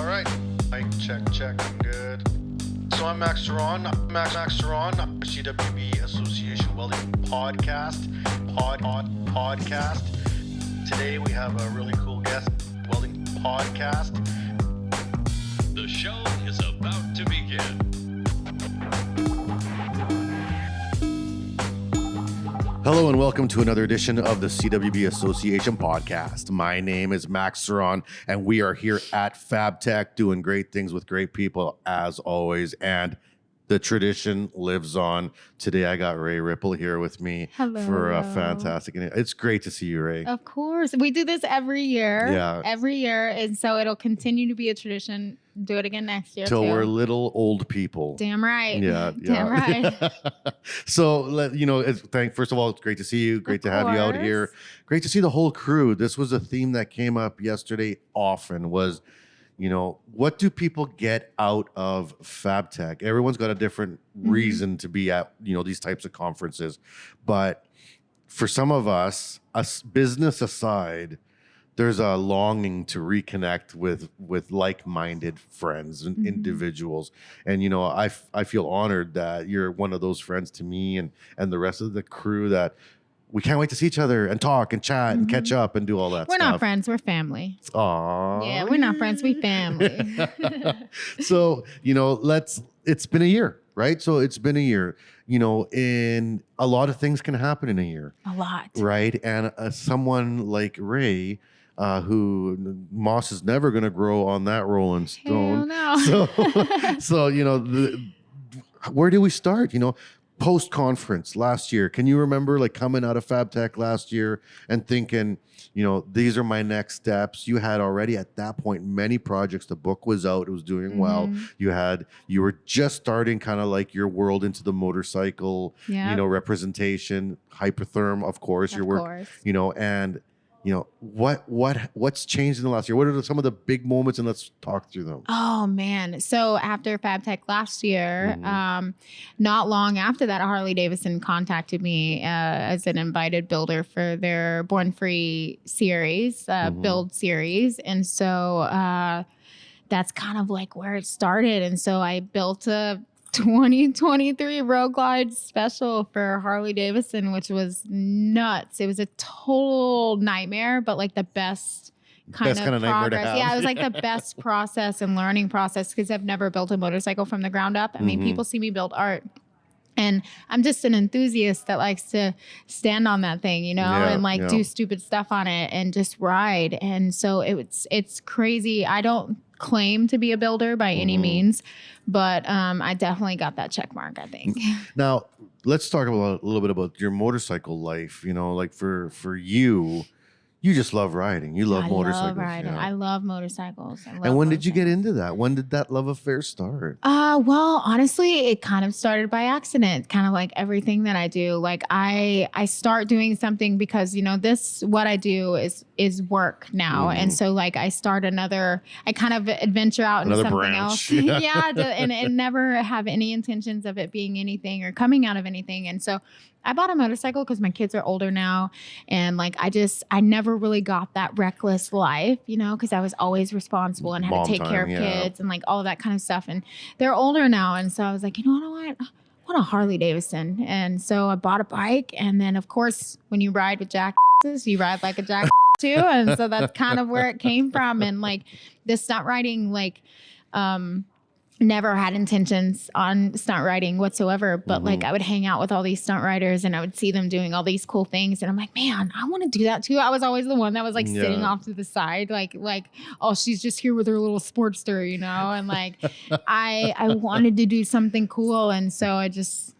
All right, mic check, I'm good. So I'm Max Ceron, CWBA Association Welding podcast. Today we have a really cool guest, Welding podcast. The show is about to begin. Hello and welcome to another edition of the CWBA Association podcast. My name is Max Ceron and we are here at FabTech doing great things with great people as always. And the tradition lives on. Today I got Ray Ripple here with me for a fantastic. It's great to see you, Ray. Of course. We do this every year. Yeah. Every year. And so it'll continue to be a tradition. Do it again next year. Till too. we're little old people. Damn right. Yeah. Damn right. So, first of all, it's great to see you. Great to have you out here. Great to see the whole crew. This was a theme that came up yesterday often was, what do people get out of FabTech? Everyone's got a different reason to be at, these types of conferences. But for some of us business aside, there's a longing to reconnect with like-minded friends and individuals. And, I feel honored that you're one of those friends to me and the rest of the crew that we can't wait to see each other and talk and chat and catch up and do all that We're stuff. not friends. We're family. Aww. Yeah, we're not friends. We family. So, it's been a year, right? So it's been a year, and a lot of things can happen in a year. A lot. Right. And someone like Ray, who moss is never going to grow on that rolling stone. Hell no. So where do we start? Post-conference last year, can you remember coming out of FabTech last year and thinking, these are my next steps? You had already at that point many projects. The book was out, it was doing well. You were just starting kind of like your world into the motorcycle, representation, hypertherm, of course, your work, and what's changed in the last year? What are some of the big moments, and let's talk through them. Oh man. So after FabTech last year, not long after that, Harley Davidson contacted me as an invited builder for their Born Free series, build series. And so that's kind of like where it started. And so I built a 2023 Road Glide special for Harley Davidson, which was nuts. It was a total nightmare, but like the best kind of progress. Yeah, it was like the best process and learning process because I've never built a motorcycle from the ground up. I mean, people see me build art. And I'm just an enthusiast that likes to stand on that thing, and do stupid stuff on it and just ride. And so it's crazy. I don't claim to be a builder by any means, but I definitely got that check mark, I think. Now, let's talk a little bit about your motorcycle life. For you just love riding. You love motorcycles. I love riding. I love motorcycles. And when did you get into that? When did that love affair start? Well, honestly, it kind of started by accident, kind of like everything that I do. Like I start doing something because, what I do is work now. And so I I kind of adventure out into something else. And never have any intentions of it being anything or coming out of anything. And so I bought a motorcycle because my kids are older now. And I never really got that reckless life, because I was always responsible and had to take care of kids and all of that kind of stuff. And they're older now. And so I was like, you know what? I want a Harley Davidson. And so I bought a bike. And then, of course, when you ride with jackasses, you ride like a jackass too. And so that's kind of where it came from. And this stunt riding, never had intentions on stunt riding whatsoever, but I would hang out with all these stunt riders and I would see them doing all these cool things. And I'm like, man, I want to do that too. I was always the one that was sitting off to the side, oh, she's just here with her little Sportster, and I wanted to do something cool. And so I just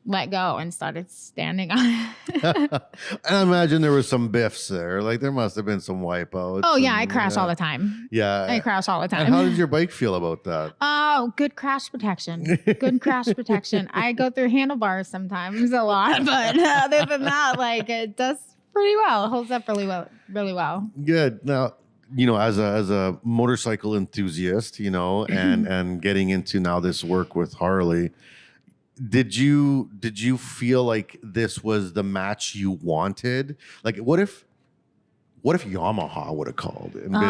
let go and started standing on it. And I imagine there was some biffs there. There must have been some wipeouts. Oh yeah, I crash all the time. Yeah. I crash all the time. And how did your bike feel about that? Oh, good crash protection. Good crash protection. I go through handlebars sometimes a lot, but other than that, it does pretty well. It holds up really well. Good. Now, as a motorcycle enthusiast, and getting into now this work with Harley, did you feel like this was the match you wanted? What if What if Yamaha would have called and been?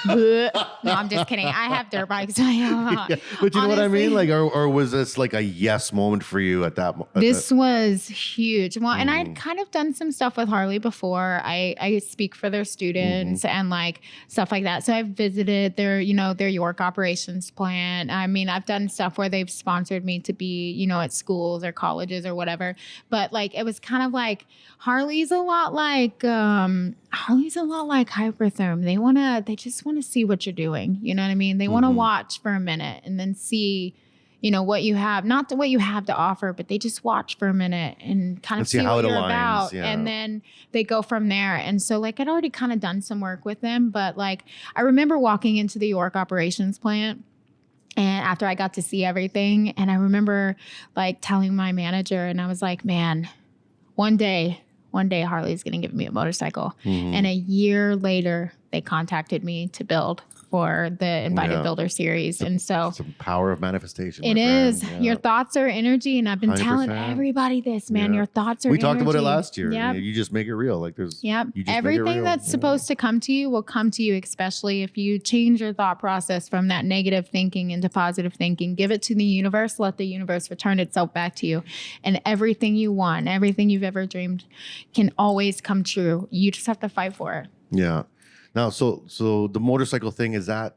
No, I'm just kidding. I have dirt bikes. Yeah, but you know what I mean? Like, or was this like a yes moment for you at that? This was huge. Well, and I'd kind of done some stuff with Harley before. I speak for their students and like stuff like that. So I've visited their York operations plant. I mean, I've done stuff where they've sponsored me to be, at schools or colleges or whatever. But like, it was kind of like Harley's a lot like Hypertherm. They just want to see what you're doing. You know what I mean? They want to watch for a minute and then see, what you have, not what you have to offer, but they just watch for a minute and kind of see how what it you're aligns, about. yeah. And then they go from there. And so like, I'd already kind of done some work with them, but like, I remember walking into the York operations plant and after I got to see everything, and I remember like telling my manager, and I was like, man, one day Harley's going to give me a motorcycle. And a year later, they contacted me to build for the Invited Builder series. And so it's the power of manifestation. it is. Yeah. Your thoughts are energy. And I've been 100%. Telling everybody this, man. Yeah. Your thoughts are energy. We talked about it last year. Yep. You just make it real. Like there's everything that's supposed to come to you will come to you, especially if you change your thought process from that negative thinking into positive thinking. Give it to the universe. Let the universe return itself back to you. And everything you want, everything you've ever dreamed can always come true. You just have to fight for it. Yeah. Now, so the motorcycle thing, is that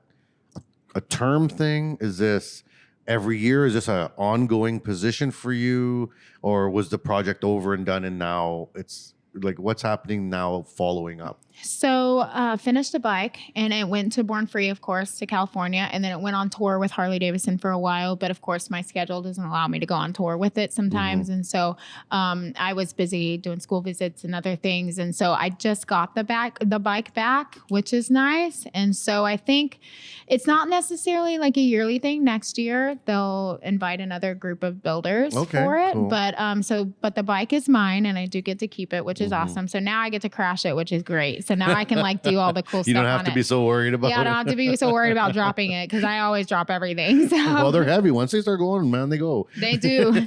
a term thing? Is this every year? Is this an ongoing position for you? Or was the project over and done and now it's like, what's happening now following up? So finished a bike and it went to Born Free, of course, to California. And then it went on tour with Harley Davidson for a while. But of course, my schedule doesn't allow me to go on tour with it sometimes. And so I was busy doing school visits and other things. And so I just got the bike back, which is nice. And so I think it's not necessarily like a yearly thing. Next year, they'll invite another group of builders for it. Cool. But the bike is mine and I do get to keep it, which is awesome. So now I get to crash it, which is great. So now I can like do all the cool stuff. You don't have to be so worried about it. Yeah, I don't have to be so worried about dropping it because I always drop everything. So. Well, they're heavy. Once they start going, man, they go. They do.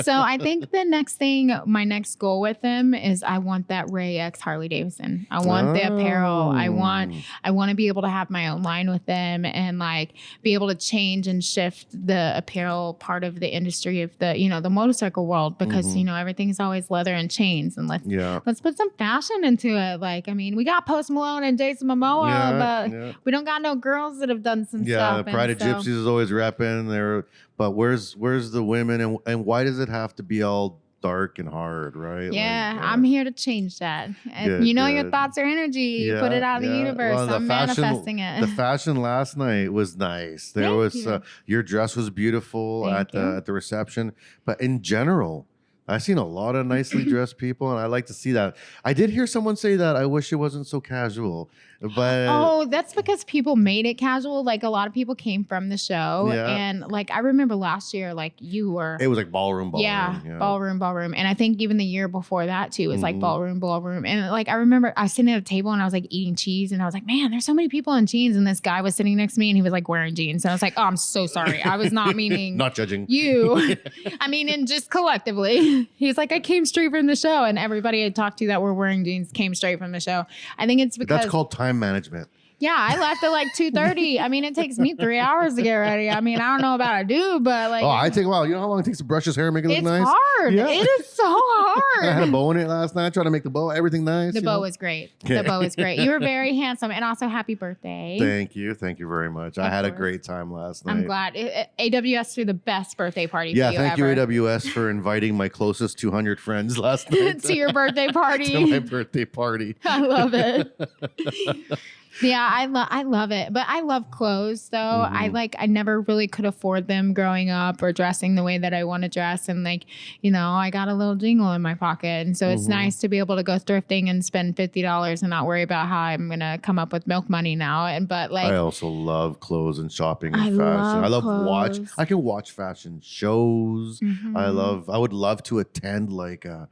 So I think the next thing, my next goal with them is I want that Ray X Harley Davidson. I want the apparel. I want to be able to have my own line with them and like be able to change and shift the apparel part of the industry of the motorcycle world because everything's always leather and chains and let's put some fashion into it. Like, I mean, we got Post Malone and Jason Momoa, but we don't got no girls that have done some stuff. Yeah, Pride of Gypsies is always repping there. But where's the women and why does it have to be all dark and hard, right? Yeah, I'm here to change that. Good, your thoughts are energy. You put it out in the universe. Well, I'm manifesting it. The fashion last night was nice. There was your dress was beautiful at the reception, but in general, I've seen a lot of nicely dressed people, and I like to see that. I did hear someone say that I wish it wasn't so casual, but that's because people made it casual. Like a lot of people came from the show, and like I remember last year, like you were. It was like ballroom. Ballroom, and I think even the year before that too was like ballroom, and like I remember I was sitting at a table and I was like eating cheese, and I was like, man, there's so many people in jeans, and this guy was sitting next to me and he was like wearing jeans, and I was like, oh, I'm so sorry, I was not meaning not judging you. I mean, and just collectively. He's like, I came straight from the show, and everybody I talked to that were wearing jeans came straight from the show. I think it's because that's called time management. Yeah, I left at like 2:30. I mean, it takes me 3 hours to get ready. I mean, I don't know about a dude, but like, I take a while. You know how long it takes to brush his hair, and make it look nice? It's hard. Yeah. It is so hard. I had a bow in it last night, trying to make the bow everything nice. The bow was great. The bow was great. You were very handsome, and also happy birthday. Thank you very much. I had a great time last night. I'm glad. AWS threw the best birthday party. For you thank you AWS for inviting my closest 200 friends last night to your birthday party. To my birthday party. I love it. Yeah, I love it. But I love clothes though. I never really could afford them growing up or dressing the way that I want to dress. And like, I got a little jingle in my pocket. And so it's nice to be able to go thrifting and spend $50 and not worry about how I'm going to come up with milk money now. But like, I also love clothes and shopping and fashion. I love I can watch fashion shows. I would love to attend like a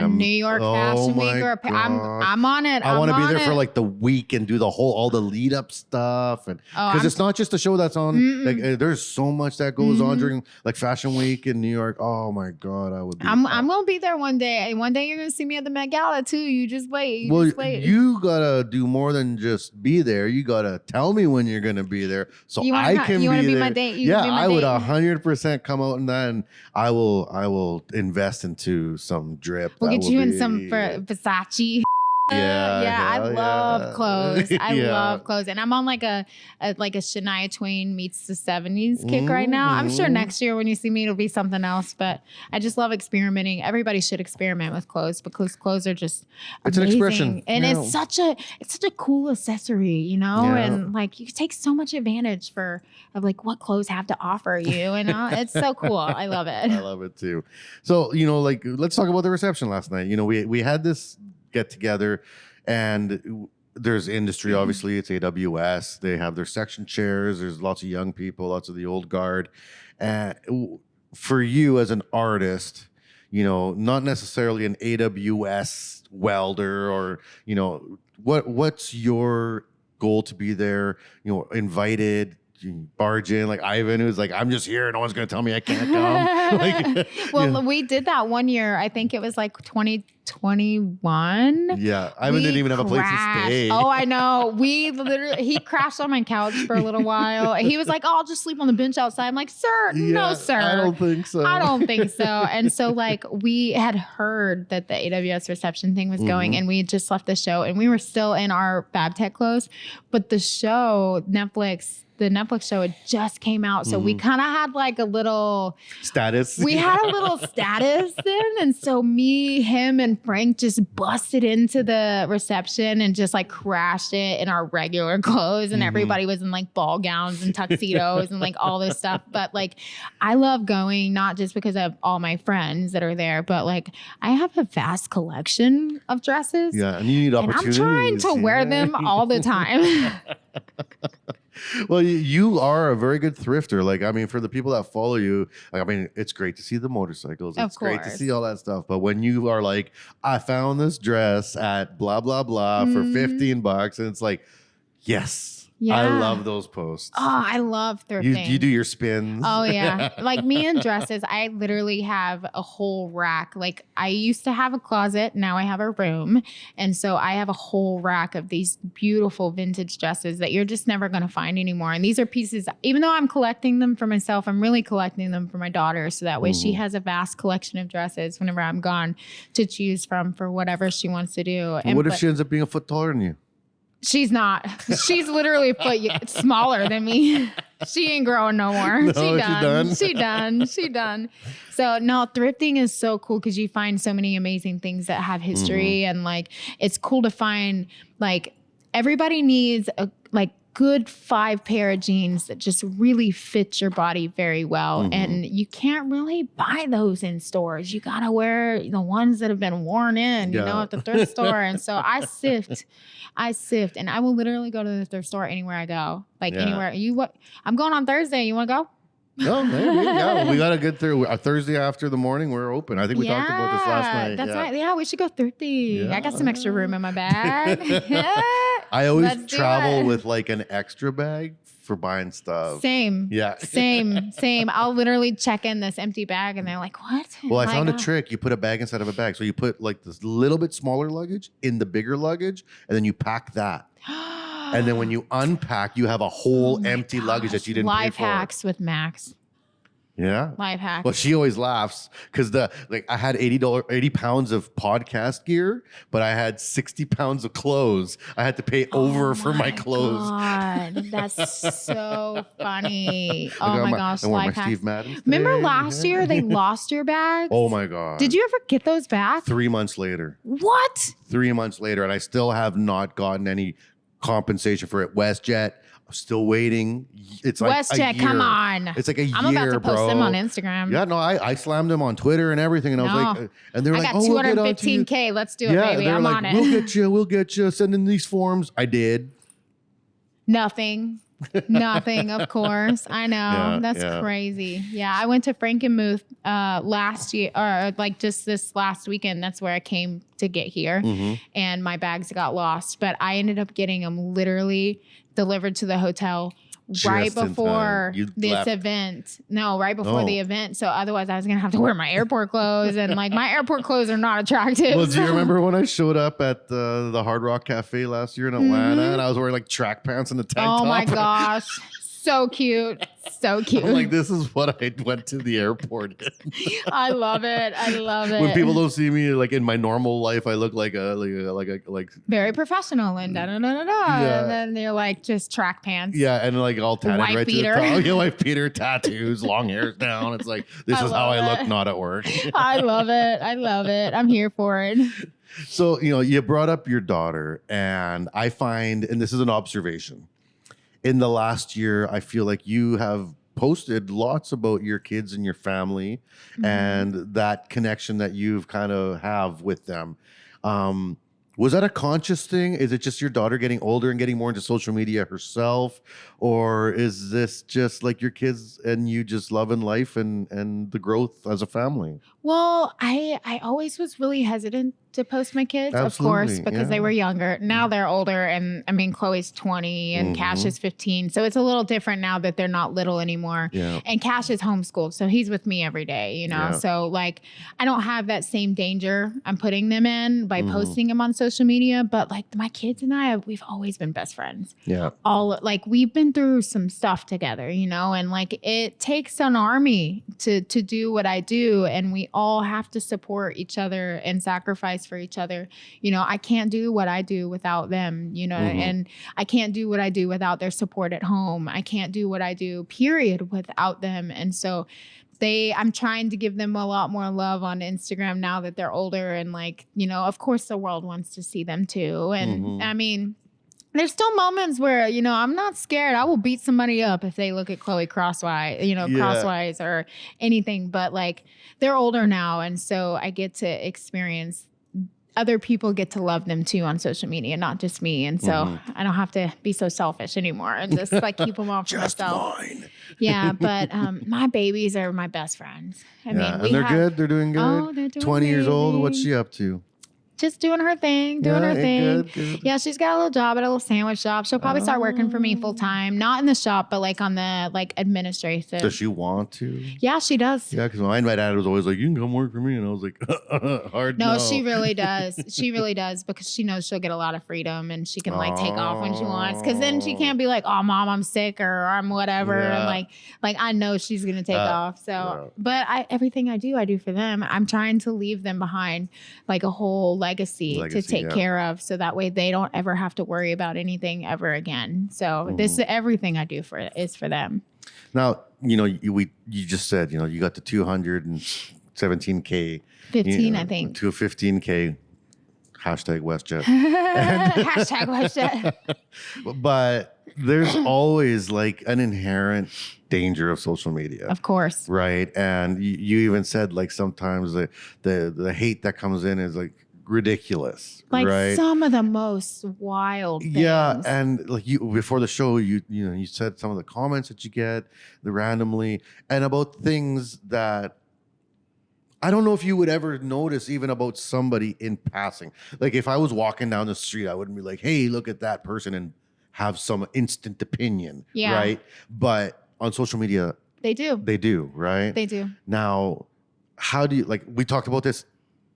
New York Fashion Week or I'm on it. I want to be there for like the week and do the all the lead up stuff, and Oh, because it's not just a show that's on. Like there's so much that goes on during like Fashion Week in New York. Oh my God, I would. I'm gonna be there one day. One day you're gonna see me at the Met Gala too. You just wait. You gotta do more than just be there. You gotta tell me when you're gonna be there, so I can. You want to to be my date? I would 100% come out in that, and I will invest into some drip. We'll get you in some Versace. I love clothes. I love clothes, and I'm on like a Shania Twain meets the 70s kick right now. I'm sure next year when you see me, it'll be something else. But I just love experimenting. Everybody should experiment with clothes because clothes are just it's amazing. An expression, and it's such a cool accessory, you know. And like you take so much advantage of like what clothes have to offer you, and it's so cool. I love it. I love it too. So like let's talk about the reception last night. We had this get together, and there's industry, obviously. It's AWS. They have their section chairs. There's lots of young people, lots of the old guard. And for you as an artist, not necessarily an AWS welder, or what's your goal to be there? Invited, barge in like Ivan, who's like, I'm just here, no one's gonna tell me I can't come. We did that one year. I think it was like 2021. Yeah, Ivan didn't even have a place to stay. Oh, I know. He crashed on my couch for a little while. He was like, I'll just sleep on the bench outside. I'm like, sir, no, sir. I don't think so. And so like we had heard that the AWS reception thing was going, and we had just left the show, and we were still in our FabTech clothes, but the show, the Netflix show, it just came out. So we kind of had like a little status. We had a little status then. And so me, him, and Frank just busted into the reception and just like crashed it in our regular clothes. And everybody was in like ball gowns and tuxedos and like all this stuff. But like, I love going, not just because of all my friends that are there, but like I have a vast collection of dresses. Yeah, and you need opportunities. And I'm trying to wear them all the time. Well, you are a very good thrifter. Like, I mean, for the people that follow you, like, I mean, it's great to see the motorcycles. It's great to see all that stuff. But when you are like, I found this dress at blah, blah, blah for $15, and it's like, yes. Yeah. I love those posts. Oh, I love thrifting. You do your spins. Oh, yeah. Like me and dresses, I literally have a whole rack. Like I used to have a closet. Now I have a room. And so I have a whole rack of these beautiful vintage dresses that you're just never going to find anymore. And these are pieces, even though I'm collecting them for myself, I'm really collecting them for my daughter. So that way she has a vast collection of dresses whenever I'm gone to choose from for whatever she wants to do. And what if she ends up being a foot taller than you? She's not. She's literally a foot smaller than me. She ain't growing no more. No, She done. So no, thrifting is so cool because you find so many amazing things that have history, and like it's cool to find like everybody needs a good 5 pair of jeans that just really fit your body very well. And you can't really buy those in stores. You got to wear the ones that have been worn in, at the thrift store. And so I sift, and I will literally go to the thrift store anywhere I go. Anywhere. I'm going on Thursday. You want to go? No, maybe. Yeah, we got to get through. Thursday after the morning, we're open. I think we talked about this last night. That's right. Yeah, we should go thrifty. Yeah. I got some extra room in my bag. I always travel with like an extra bag for buying stuff. Same. Yeah. Same. I'll literally check in this empty bag and they're like, what? Well, I found a trick. You put a bag inside of a bag. So you put like this little bit smaller luggage in the bigger luggage, and then you pack that. And then when you unpack, you have a whole empty luggage that you didn't pay for. Life hacks with Max. Yeah. Life hack. Well, she always laughs because I had 80 pounds of podcast gear, but I had 60 pounds of clothes. I had to pay over for my clothes. God, that's so funny. Oh my gosh, life hacks. Steve Madden Remember last year they lost your bags? Oh my God. Did you ever get those back? 3 months later. What? 3 months later, and I still have not gotten any compensation for it. WestJet, I'm still waiting. It's like WestJet, come on. It's like a year, I'm about to post bro. them on Instagram. Yeah, no, I slammed them on Twitter and everything, and I was like, and they were like, I got 215K. Let's do it, baby. I'm on it. We'll get you. Send in these forms. I did. Nothing. Nothing, of course. I know. Yeah, That's yeah. crazy. Yeah, I went to Frankenmuth last year, or like just this last weekend. That's where I came to get here. And my bags got lost. But I ended up getting them literally delivered to the hotel right Just in before time. You this left. event. No, right before Oh. the event. So otherwise I was going to have to wear my airport clothes. And like my airport clothes are not attractive. Well, do you remember when I showed up at the Hard Rock Cafe last year in Atlanta and I was wearing like track pants and a tank top? Oh my gosh. So cute. So cute. I'm like, this is what I went to the airport in. I love it. I love it. When people don't see me like in my normal life, I look like Very professional and da da da da da. Yeah. And then they're like just track pants. yeah, and like all tatted Wife right beater. to the top. Yeah, wife beater, tattoos, long hairs down. It's like this I is how love I it. look not at work. I love it. I love it. I'm here for it. So, you brought up your daughter, and I find, and this is an observation, in the last year, I feel like you have posted lots about your kids and your family and that connection that you've kind of have with them. Was that a conscious thing? Is it just your daughter getting older and getting more into social media herself? Or is this just like your kids and you just loving life and the growth as a family? Well, I always was really hesitant to post my kids, of course, Absolutely, because they yeah. were younger. Now they're older, and I mean, Chloe's 20 and Cash is 15. So it's a little different now that they're not little anymore. Yeah. And Cash is homeschooled, so he's with me every day, Yeah. So like I don't have that same danger I'm putting them in by posting them on social media. But like my kids and we've always been best friends. Yeah. We've been through some stuff together, and like it takes an army to do what I do, and we all have to support each other and sacrifice for each other. I can't do what I do without them, and I can't do what I do without their support at home. I can't do what I do, period, without them. And so I'm trying to give them a lot more love on Instagram now that they're older, and like, of course the world wants to see them too. And I mean, there's still moments where, I'm not scared. I will beat somebody up if they look at Chloe crosswise, crosswise or anything. But like they're older now. And so I get to experience other people get to love them too on social media, not just me. And so I don't have to be so selfish anymore and just like keep them all for Just myself. mine. Yeah. But my babies are my best friends. I mean, And they're good. They're doing good. Oh, they're doing 20 years old. What's amazing. she up to? Just doing her thing, doing her thing. Good. Yeah, she's got a little job at a little sandwich shop. She'll probably start working for me full time, not in the shop, but like on the administrative. Does she want to? Yeah, she does. Yeah, because my dad was always like, "You can come work for me," and I was like, "Hard no." No, she really does. She really does, because she knows she'll get a lot of freedom and she can like take off when she wants. Because then she can't be like, "Oh, mom, I'm sick," or "I'm whatever." Yeah. And like I know she's gonna take off. So, yeah. but everything I do for them. I'm trying to leave them behind like a whole legacy to take yeah. care of, so that way they don't ever have to worry about anything ever again. So this everything I do is for them. Now, you just said, you got the 217K. 15, I think. To a 15K. Hashtag WestJet. Hashtag WestJet. But there's always like an inherent danger of social media. Of course. Right. And you even said like sometimes the hate that comes in is like ridiculous. Like right? some of the most wild things. Yeah, and like you before the show, you said some of the comments that you get, the randomly, and about things that I don't know if you would ever notice even about somebody in passing. Like if I was walking down the street, I wouldn't be like, "Hey, look at that person," and have some instant opinion. Yeah. Right. But on social media, They do. they do. Right. They do. Now, how do you like? We talked about this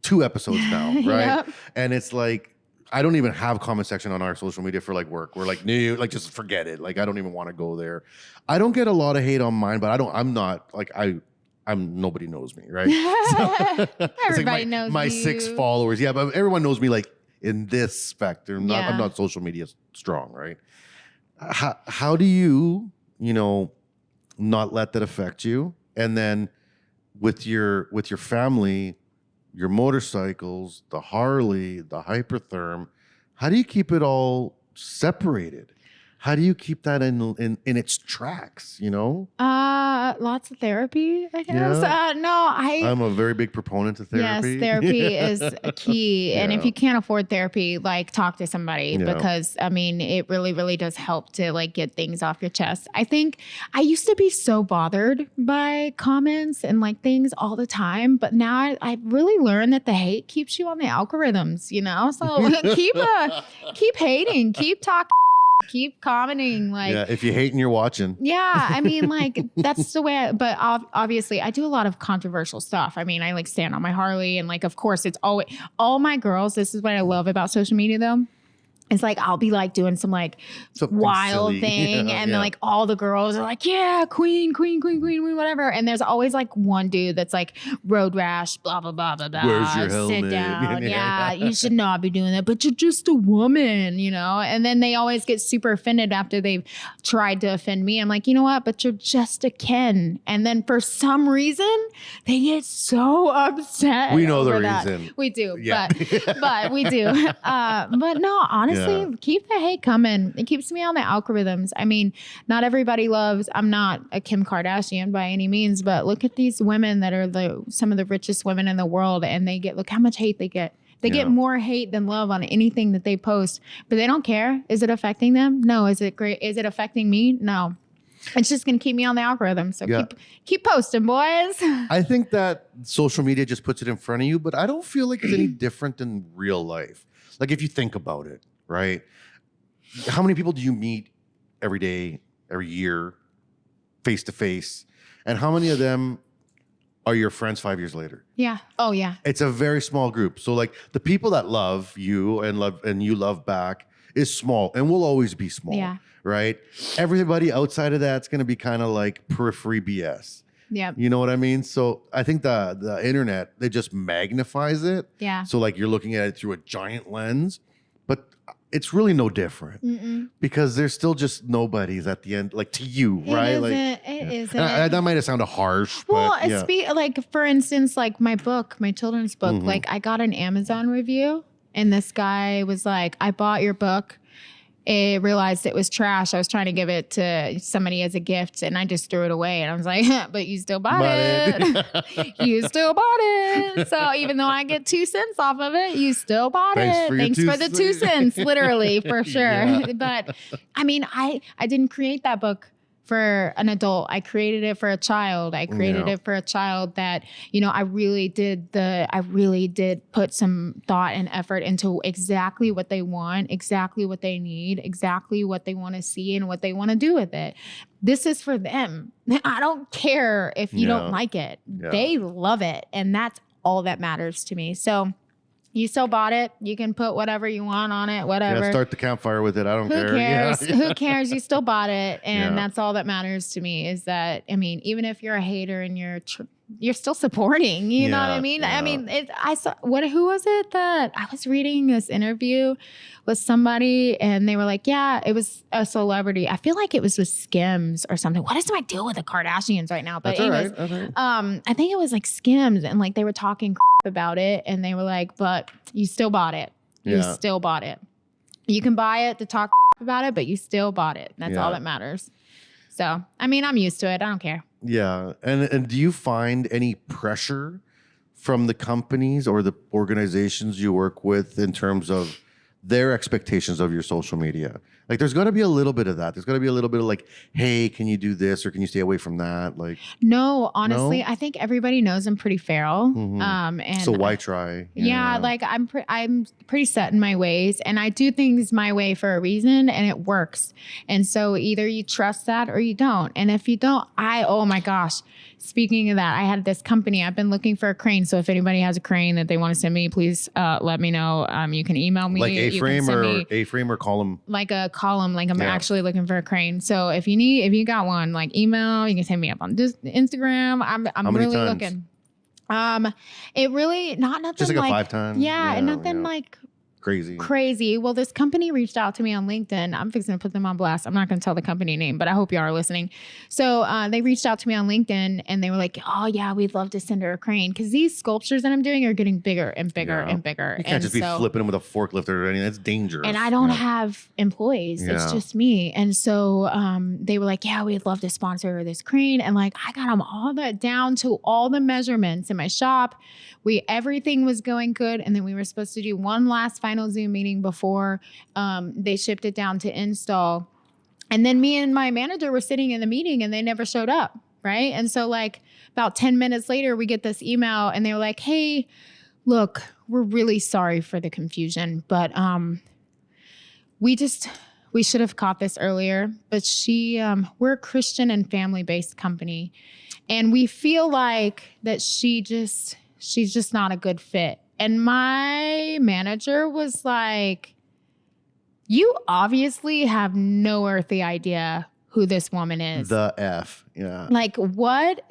2 episodes now, right? Yep. And it's like I don't even have comment section on our social media for like work. We're like, no, like just forget it. Like I don't even want to go there. I don't get a lot of hate on mine, but I'm not like I'm nobody knows me, right? So, it's Everybody like knows my you. 6 followers. Yeah, but everyone knows me like in this spectrum. Yeah. I'm not social media strong, right? How do you not let that affect you? And then with your family, your motorcycles, the Harley, the Hypertherm, how do you keep it all separated? How do you keep that in its tracks, you know? Lots of therapy, I guess. Yeah. No, I'm a very big proponent of therapy. Yes, therapy is a key. And if Yeah. you can't afford therapy, like talk to somebody Yeah. because I mean, it really, really does help to like get things off your chest. I think I used to be so bothered by comments and like things all the time, but now I really learned that the hate keeps you on the algorithms, you know? So keep hating, keep talking, keep commenting. Like, Yeah, if you hate and you're watching. yeah, I mean, like that's the way. But obviously, I do a lot of controversial stuff. I mean, I like stand on my Harley, and like, of course, it's always all my girls. This is what I love about social media, though. It's like I'll be like doing some like Something wild silly. thing, Yeah, and yeah. like all the girls are like, "Yeah, queen, whatever." And there's always like one dude that's like road rash, blah blah blah blah blah. Where's your Sit helmet? down, Yeah. yeah, you should not be doing that. But you're just a woman, you know. And then they always get super offended after they've tried to offend me. I'm like, you know what? But you're just a Ken. And then for some reason, they get so upset. We know the over that. reason. We do, Yeah. but we do. But no, honestly, keep the hate coming. It keeps me on the algorithms. I mean, not everybody loves. I'm not a Kim Kardashian by any means, but look at these women that are some of the richest women in the world, and look how much hate they get. They get more hate than love on anything that they post, but they don't care. Is it affecting them? No. Is it great? Is it affecting me? No. It's just going to keep me on the algorithm. So keep posting, boys. I think that social media just puts it in front of you, but I don't feel like it's any different than real life. Like if you think about it, right? How many people do you meet every day, every year, face to face? And how many of them are your friends 5 years later? Yeah. Oh, yeah. It's a very small group. So like the people that love you and you love back is small and will always be small. Yeah. Right? Everybody outside of that's going to be kind of like periphery BS. Yeah. You know what I mean? So I think the internet, it just magnifies it. Yeah. So like you're looking at it through a giant lens, but it's really no different because there's still just nobodies at the end, like to you, right? It isn't. That might have sounded harsh. Well, but yeah. like for instance, like my children's book, like I got an Amazon review and this guy was like, I bought your book. I realized it was trash. I was trying to give it to somebody as a gift and I just threw it away. And I was like, but you still bought it. You still bought it. So even though I get 2 cents off of it, you still bought it. Thanks for the 2 cents, literally, for sure. Yeah. But I mean, I didn't create that book for an adult. I created it for a child. I created it for a child that, you know, I really did put some thought and effort into exactly what they want, exactly what they need, exactly what they want to see and what they want to do with it. This is for them. I don't care if you don't like it. Yeah. They love it. And that's all that matters to me. So you still bought it. You can put whatever you want on it, whatever. Yeah, start the campfire with it. I don't care. Who cares? Yeah. Who cares? You still bought it. And Yeah. that's all that matters to me is that, I mean, even if you're a hater and you're still supporting, you know what I mean? Yeah. I mean, who was it that I was reading this interview with somebody and they were like, yeah, it was a celebrity. I feel like it was with Skims or something. What is my deal with the Kardashians right now? But That's all anyways, right. That's all right. I think it was like Skims and like they were talking about it and they were like, but you still bought it. You Yeah. still bought it. You can buy it to talk about it, but you still bought it. That's all Yeah. that matters. So, I mean, I'm used to it. I don't care. Yeah. And do you find any pressure from the companies or the organizations you work with in terms of their expectations of your social media? Like there's got to be a little bit of that. There's got to be a little bit of like, hey, can you do this or can you stay away from that? Like, No, honestly, I think everybody knows I'm pretty feral. And so why try? yeah, like I'm pretty set in my ways and I do things my way for a reason and it works. And so either you trust that or you don't. And if you don't, oh my gosh, speaking of that, I had this company. I've been looking for a crane. So if anybody has a crane that they want to send me, please let me know. You can email me. Like You can A-frame send or me A-frame or column? like a column, like I'm actually looking for a crane. So if you got one, like email, you can hit me up on Instagram. I'm really looking. It really not nothing Just like a like 5 times. yeah, and nothing like crazy. Crazy. Well, this company reached out to me on LinkedIn. I'm fixing to put them on blast. I'm not going to tell the company name, but I hope you are listening. So they reached out to me on LinkedIn and they were like, oh yeah, we'd love to send her a crane. Because these sculptures that I'm doing are getting bigger and bigger and bigger. You can't just be flipping them with a forklift or anything. That's dangerous. And I don't have employees. Yeah. It's just me. And so they were like, yeah, we'd love to sponsor this crane. And like, I got them all that down to all the measurements in my shop. Everything was going good. And then we were supposed to do one last final Zoom meeting before they shipped it down to install. And then me and my manager were sitting in the meeting and they never showed up. Right. And so like about 10 minutes later, we get this email and they were like, hey, look, we're really sorry for the confusion, but we should have caught this earlier, but we're a Christian and family-based company. And we feel like that she's just not a good fit. And my manager was like, you obviously have no earthly idea who this woman is. The F. Yeah. Like what?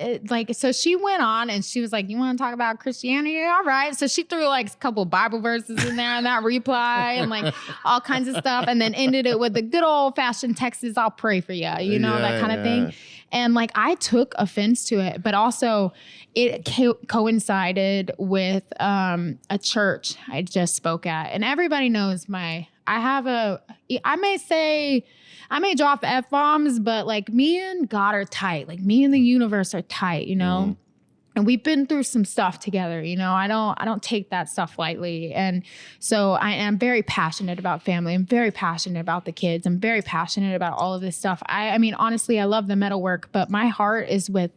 So she went on and she was like, you want to talk about Christianity? All right. So she threw like a couple Bible verses in there in that reply and like all kinds of stuff. And then ended it with the good old fashioned Texas, I'll pray for you, that kind of thing. And like, I took offense to it, but also it coincided with a church I just spoke at. And everybody knows I may drop F-bombs, but like me and God are tight. Like me and the universe are tight, And we've been through some stuff together, I don't take that stuff lightly. And so I am very passionate about family. I'm very passionate about the kids. I'm very passionate about all of this stuff. I mean, honestly, I love the metalwork, but my heart is with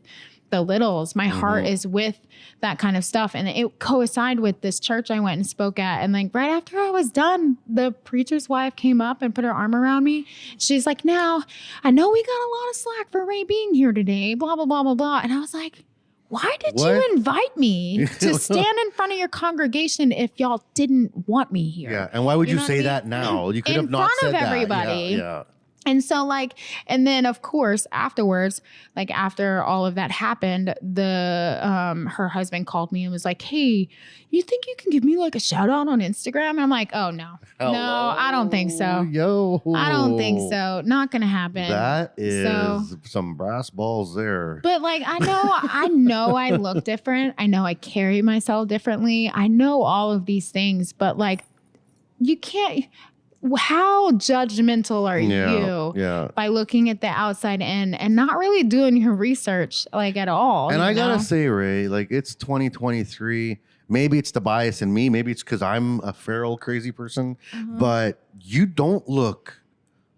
the littles. My heart is with that kind of stuff. And it coincided with this church I went and spoke at. And like right after I was done, the preacher's wife came up and put her arm around me. She's like, now, I know we got a lot of slack for Ray being here today, blah, blah, blah, blah, blah. And I was like, why did you invite me to stand in front of your congregation if y'all didn't want me here? Yeah. And why would you say that now? You could have not said that. In front of everybody. Yeah. And so and then of course afterwards, like after all of that happened, her husband called me and was like, hey, you think you can give me like a shout out on Instagram? And I'm like, oh no. Hello? No, I don't think so. Yo. I don't think so. Not going to happen. That is some brass balls there. But like, I know I look different. I know I carry myself differently. I know all of these things, but like you can't, how judgmental are you by looking at the outside in and not really doing your research like at all? And I gotta say, Ray, like it's 2023. Maybe it's the bias in me. Maybe it's because I'm a feral, crazy person. But you don't look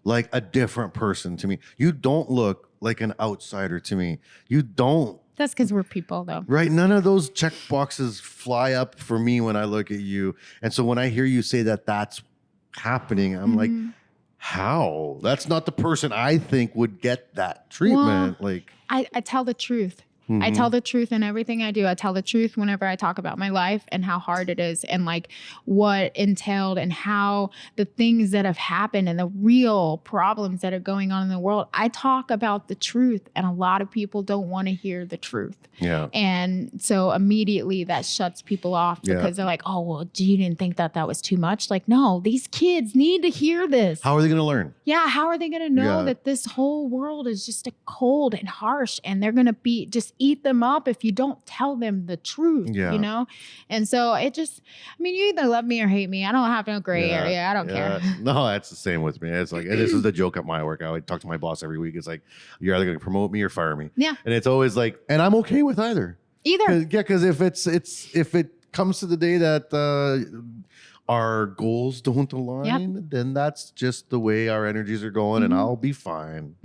like a different person to me. You don't look like an outsider to me. You don't. That's because we're people, though. Right. None of those check boxes fly up for me when I look at you. And so when I hear you say that that's happening, I'm like, how? That's not the person I think would get that treatment. Well, I tell the truth. I tell the truth in everything I do. I tell the truth whenever I talk about my life and how hard it is and like what entailed and how the things that have happened and the real problems that are going on in the world. I talk about the truth and a lot of people don't want to hear the truth. Yeah. And so immediately that shuts people off because they're like, oh, well, you didn't think that was too much? Like, no, these kids need to hear this. How are they going to learn? Yeah. How are they going to know that this whole world is just a cold and harsh and they're going to just eat them up if you don't tell them the truth, And so it just, I mean, you either love me or hate me. I don't have no gray area. I don't care. No, that's the same with me. It's like, and this is the joke at my work. I would talk to my boss every week. It's like, you're either going to promote me or fire me. Yeah. And it's always like, and I'm okay with either. Yeah, because if it comes to the day that our goals don't align, then that's just the way our energies are going, and I'll be fine.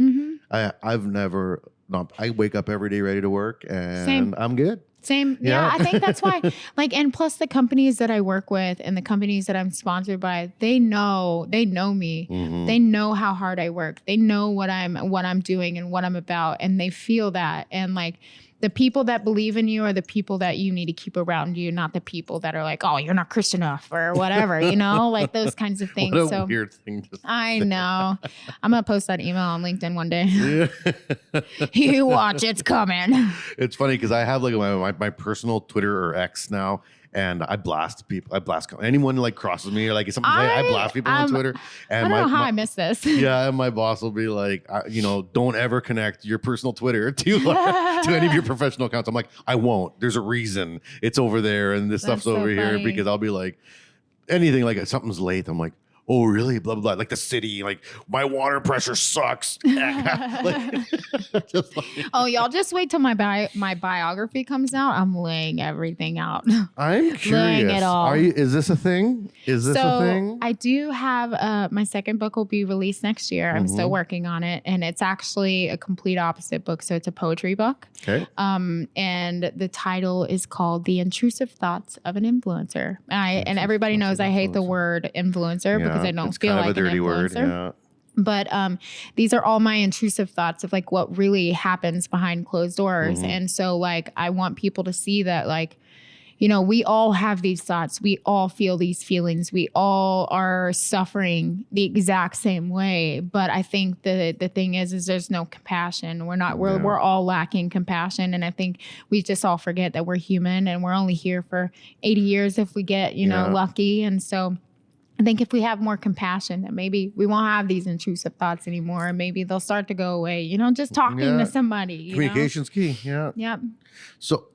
I wake up every day ready to work, and I'm good. Same. Yeah, I think that's why. And plus the companies that I work with and the companies that I'm sponsored by, they know me. They know how hard I work. They know what I'm doing and what I'm about, and they feel that. And like the people that believe in you are the people that you need to keep around you, not the people that are like, oh, you're not Christian enough or whatever, like those kinds of things. What a weird thing to say. I know. I'm going to post that email on LinkedIn one day. You watch, it's coming. It's funny because I have like my personal Twitter or X now, and I blast people. I blast anyone like crosses me or like something. I blast people on Twitter. And I don't know how I missed this. Yeah, and my boss will be like, don't ever connect your personal Twitter to any of your professional accounts. I'm like, I won't. There's a reason it's over there, and this stuff's over here because I'll be like, anything like something's late. I'm like, oh, really? Blah, blah, blah. Like the city, like my water pressure sucks. Oh, y'all just wait till my biography comes out. I'm laying everything out. I'm curious. Laying it all. Is this a thing? Is this a thing? I do have my second book will be released next year. I'm still working on it. And it's actually a complete opposite book. So it's a poetry book. Okay. And the title is called The Intrusive Thoughts of an Influencer. And everybody knows I hate the word influencer because I don't feel like an influencer. Word, yeah. But these are all my intrusive thoughts of like what really happens behind closed doors. And so like I want people to see that like, we all have these thoughts. We all feel these feelings. We all are suffering the exact same way. But I think the thing is there's no compassion. We're all lacking compassion. And I think we just all forget that we're human and we're only here for 80 years if we get, lucky. And so I think if we have more compassion, then maybe we won't have these intrusive thoughts anymore. And maybe they'll start to go away, just talking to somebody. Communication's key. Yeah. Yep. So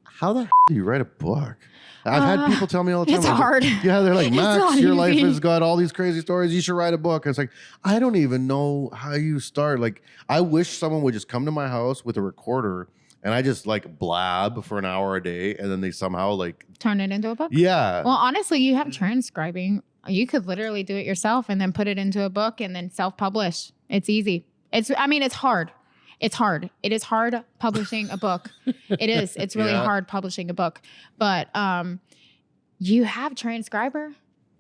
how the do you write a book? I've had people tell me all the time. It's hard. Yeah, they're like, Max, your life easy. has got all these crazy stories. You should write a book. And it's like, I don't even know how you start. Like, I wish someone would just come to my house with a recorder and I just like blab for an hour a day, and then they somehow like turn it into a book. Yeah. Well, honestly, you have transcribing. You could literally do it yourself and then put it into a book and then self-publish. It's easy. It's hard. It's hard. It is hard publishing a book. It is. It's really hard publishing a book. But you have transcriber.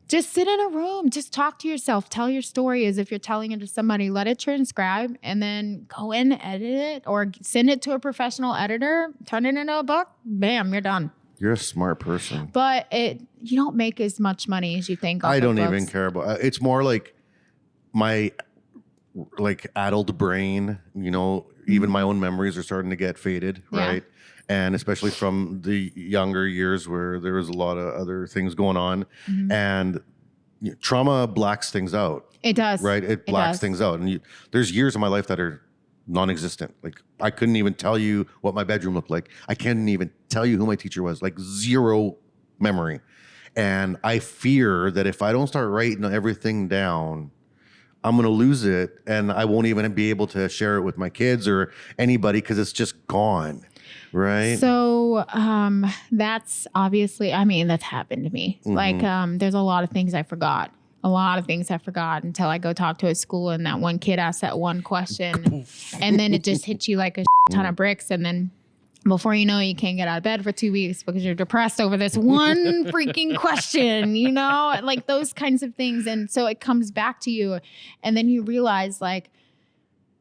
Just sit in a room. Just talk to yourself. Tell your story as if you're telling it to somebody. Let it transcribe and then go in, edit it, or send it to a professional editor. Turn it into a book. Bam, you're done. You're a smart person. But you don't make as much money as you think. I don't even care about. It's more like my addled brain. Even my own memories are starting to get faded, right? And especially from the younger years where there was a lot of other things going on, and trauma blacks things out. It does, right? It blacks things out, and there's years of my life that are non-existent. Like I couldn't even tell you what my bedroom looked like. I can't even tell you who my teacher was. Like zero memory. And I fear that if I don't start writing everything down, I'm going to lose it, and I won't even be able to share it with my kids or anybody because it's just gone. Right. So that's obviously, that's happened to me. Like there's a lot of things I forgot. Until I go talk to a school and that one kid asked that one question and then it just hits you like a ton of bricks. And then before you know it, you can't get out of bed for 2 weeks because you're depressed over this one freaking question, like those kinds of things. And so it comes back to you and then you realize like,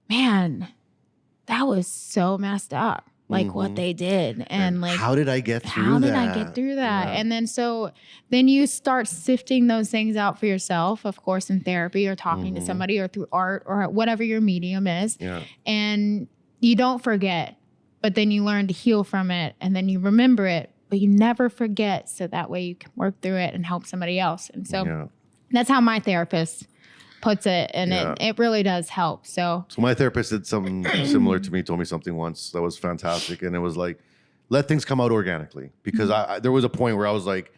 man, that was so messed up. Like what they did. And like, how did I get through that? Yeah. And then you start sifting those things out for yourself, of course, in therapy or talking to somebody or through art or whatever your medium is. Yeah. And you don't forget, but then you learn to heal from it and then you remember it, but you never forget. So that way you can work through it and help somebody else. And so that's how my therapist puts it, and it really does help. So my therapist did something similar to me, told me something once that was fantastic, and it was like, let things come out organically, because there was a point where I was like,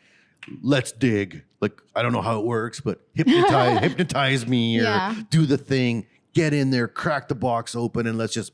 let's dig. Like, I don't know how it works, but hypnotize me or do the thing, get in there, crack the box open, and let's just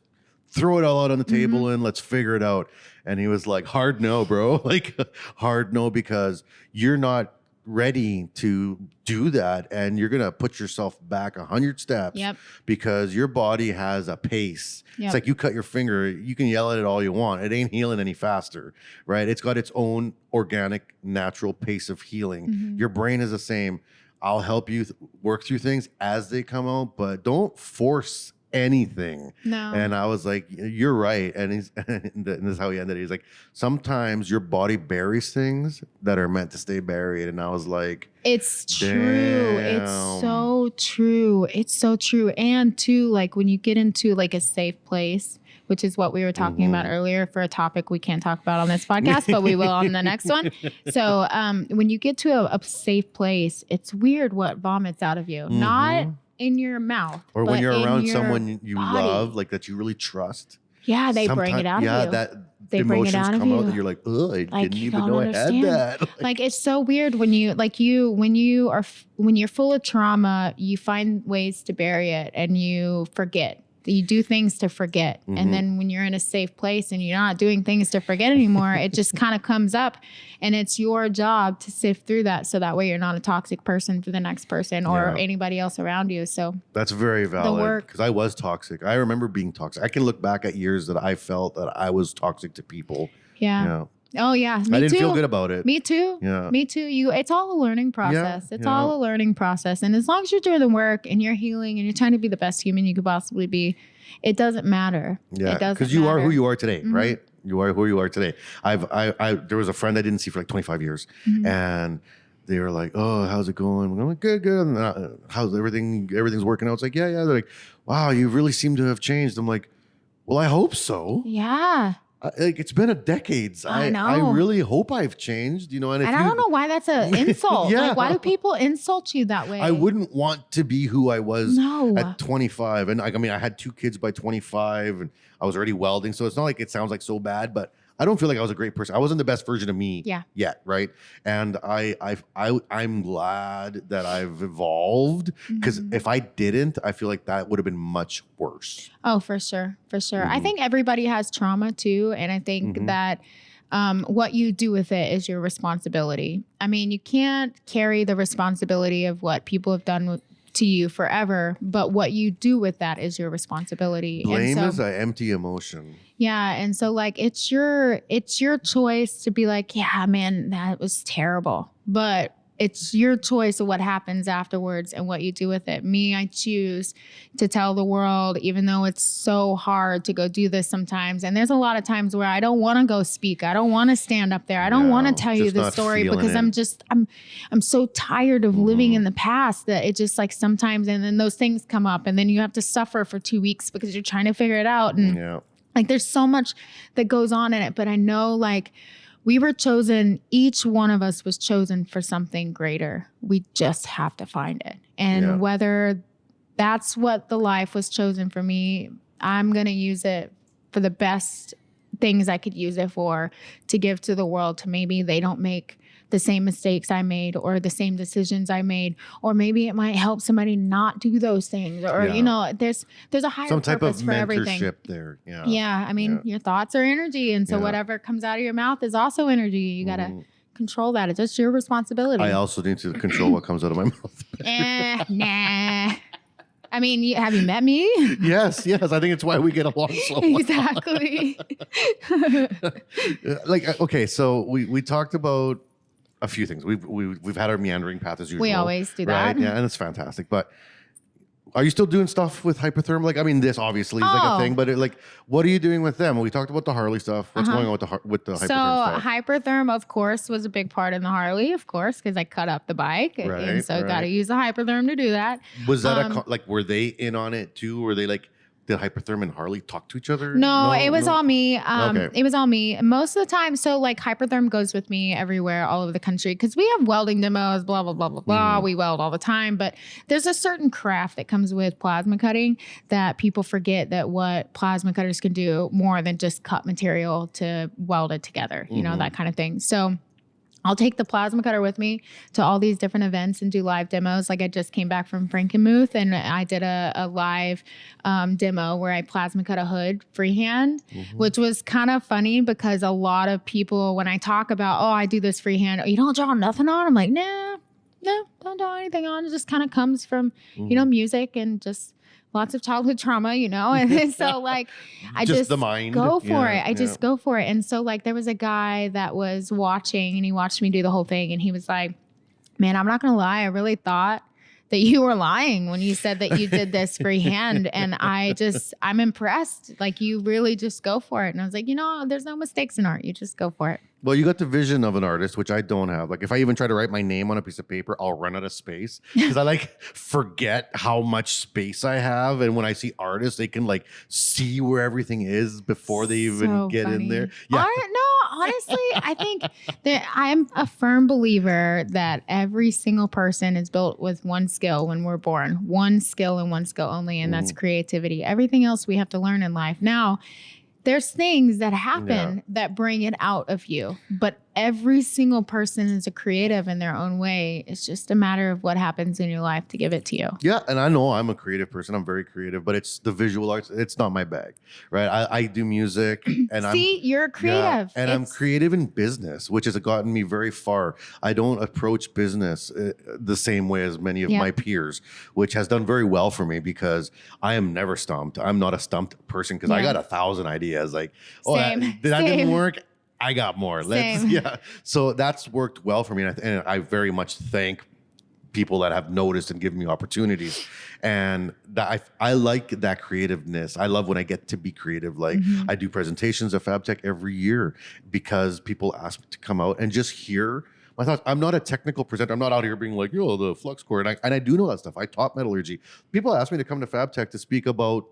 throw it all out on the table and let's figure it out. And he was like, hard no, bro. Like, hard no, because you're not ready to do that, and you're gonna put yourself back 100 steps because your body has a pace. It's like you cut your finger, you can yell at it all you want, it ain't healing any faster, right? It's got its own organic, natural pace of healing. Your brain is the same. I'll help you work through things as they come out, but don't force anything. No. And I was like, you're right. And and this is how he ended it. He's like, sometimes your body buries things that are meant to stay buried. And I was like, it's true. It's so true. It's so true. And too, like when you get into like a safe place, which is what we were talking about earlier for a topic we can't talk about on this podcast, but we will on the next one. So when you get to a safe place, it's weird what vomits out of you. Not in your mouth. Or when you're around someone you body. love, like that you really trust. Yeah, they bring it out of you. Yeah, that they bring it out of come you. out and you're like, oh, I Like, didn't you even don't know understand. I had that. Like it's so weird when you when you're full of trauma, you find ways to bury it and you forget. You do things to forget. And then when you're in a safe place and you're not doing things to forget anymore, it just kind of comes up, and it's your job to sift through that. So that way you're not a toxic person for the next person or anybody else around you. So that's very valid, because I was toxic. I remember being toxic. I can look back at years that I felt that I was toxic to people. Yeah. Oh yeah. Me I didn't too. feel good about it. Me too. Yeah. Me too. It's all a learning process. It's all a learning process. And as long as you're doing the work and you're healing and you're trying to be the best human you could possibly be, it doesn't matter. Yeah. It doesn't Because you are who matter. you are today, right? You are who you are today. There was a friend I didn't see for like 25 years, and they were like, "Oh, how's it going?" I'm like, "Good." And, how's everything? Everything's working out. It's like, yeah. They're like, "Wow, you really seem to have changed." I'm like, "Well, I hope so." Yeah. Like it's been a decades. I know. I really hope I've changed. And I don't know why that's an insult. Yeah. Like, why do people insult you that way? I wouldn't want to be who I was No. at 25. And I mean, I had 2 kids by 25, and I was already welding. So it's not like it sounds like so bad, but I don't feel like I was a great person. I wasn't the best version of me yet, right? And I'm glad that I've evolved, because if I didn't, I feel like that would have been much worse. Oh, for sure. For sure. I think everybody has trauma too. And I think that what you do with it is your responsibility. I mean, you can't carry the responsibility of what people have done to you forever, but what you do with that is your responsibility. Blame is an empty emotion. Yeah. And so like it's your choice to be like, yeah, man, that was terrible. But it's your choice of what happens afterwards and what you do with it. Me, I choose to tell the world, even though it's so hard to go do this sometimes. And there's a lot of times where I don't want to go speak. I don't want to stand up there. I don't want to tell you the story because I'm so tired of living in the past that it just like sometimes, and then those things come up and then you have to suffer for 2 weeks because you're trying to figure it out. And like, there's so much that goes on in it, but I know like, we were chosen, each one of us was chosen for something greater. We just have to find it. And whether that's what the life was chosen for me, I'm going to use it for the best things I could use it for, to give to the world, to maybe they don't make the same mistakes I made or the same decisions I made, or maybe it might help somebody not do those things, or you know, there's a higher some type purpose of for mentorship everything. there. I mean, your thoughts are energy, and so whatever comes out of your mouth is also energy. You gotta control that. It's just your responsibility. I also need to control what comes out of my mouth. Nah. I mean, have you met me? Yes. I think it's why we get along so well. Exactly. Like, okay, so we talked about a few things. We've had our meandering path as usual. We always do that. Right? Yeah, and it's fantastic. But are you still doing stuff with Hypertherm? Like, I mean, this obviously is like a thing, but like, what are you doing with them? We talked about the Harley stuff. What's going on with the Hypertherm So stuff? Hypertherm, of course, was a big part in the Harley, of course, because I cut up the bike, and so got to use the Hypertherm to do that. Was that like, were they in on it too? Were they like, did Hypertherm and Harley talk to each other? No, it was all me. Okay. It was all me. Most of the time, so like Hypertherm goes with me everywhere, all over the country, because we have welding demos, blah, blah, blah, blah, blah. We weld all the time. But there's a certain craft that comes with plasma cutting that people forget, that what plasma cutters can do more than just cut material to weld it together, you know, that kind of thing. So I'll take the plasma cutter with me to all these different events and do live demos. Like I just came back from Frankenmuth and I did a live demo where I plasma cut a hood freehand, which was kind of funny because a lot of people, when I talk about, oh, I do this freehand, you don't draw nothing on? I'm like, no, don't draw anything on. It just kind of comes from, you know, music and just lots of childhood trauma, you know? And so like, I just the mind. go for it. I just go for it. And so like, there was a guy that was watching and he watched me do the whole thing. And he was like, man, I'm not going to lie. I really thought that you were lying when you said that you did this freehand. And I'm impressed. Like, you really just go for it. And I was like, there's no mistakes in art. You just go for it. Well, you got the vision of an artist, which I don't have. Like, if I even try to write my name on a piece of paper, I'll run out of space because I forget how much space I have. And when I see artists, they can see where everything is before they even get in there. Yeah. No, honestly, I think that I'm a firm believer that every single person is built with one skill when we're born, one skill and one skill only, and that's creativity. Everything else we have to learn in life. Now, there's things that happen that bring it out of you, but every single person is a creative in their own way. It's just a matter of what happens in your life to give it to you. Yeah, and I know I'm a creative person. I'm very creative, but it's the visual arts. It's not my bag, right? I do music, and you're creative. And I'm creative in business, which has gotten me very far. I don't approach business the same way as many of my peers, which has done very well for me because I am never stumped. I'm not a stumped person because I got 1,000 ideas. Like, that didn't work. I got more. So that's worked well for me. And I very much thank people that have noticed and given me opportunities. And that I like that creativeness. I love when I get to be creative. Like I do presentations at FabTech every year because people ask me to come out and just hear my thoughts. I'm not a technical presenter. I'm not out here being like, the flux core. And I do know that stuff. I taught metallurgy. People ask me to come to FabTech to speak about,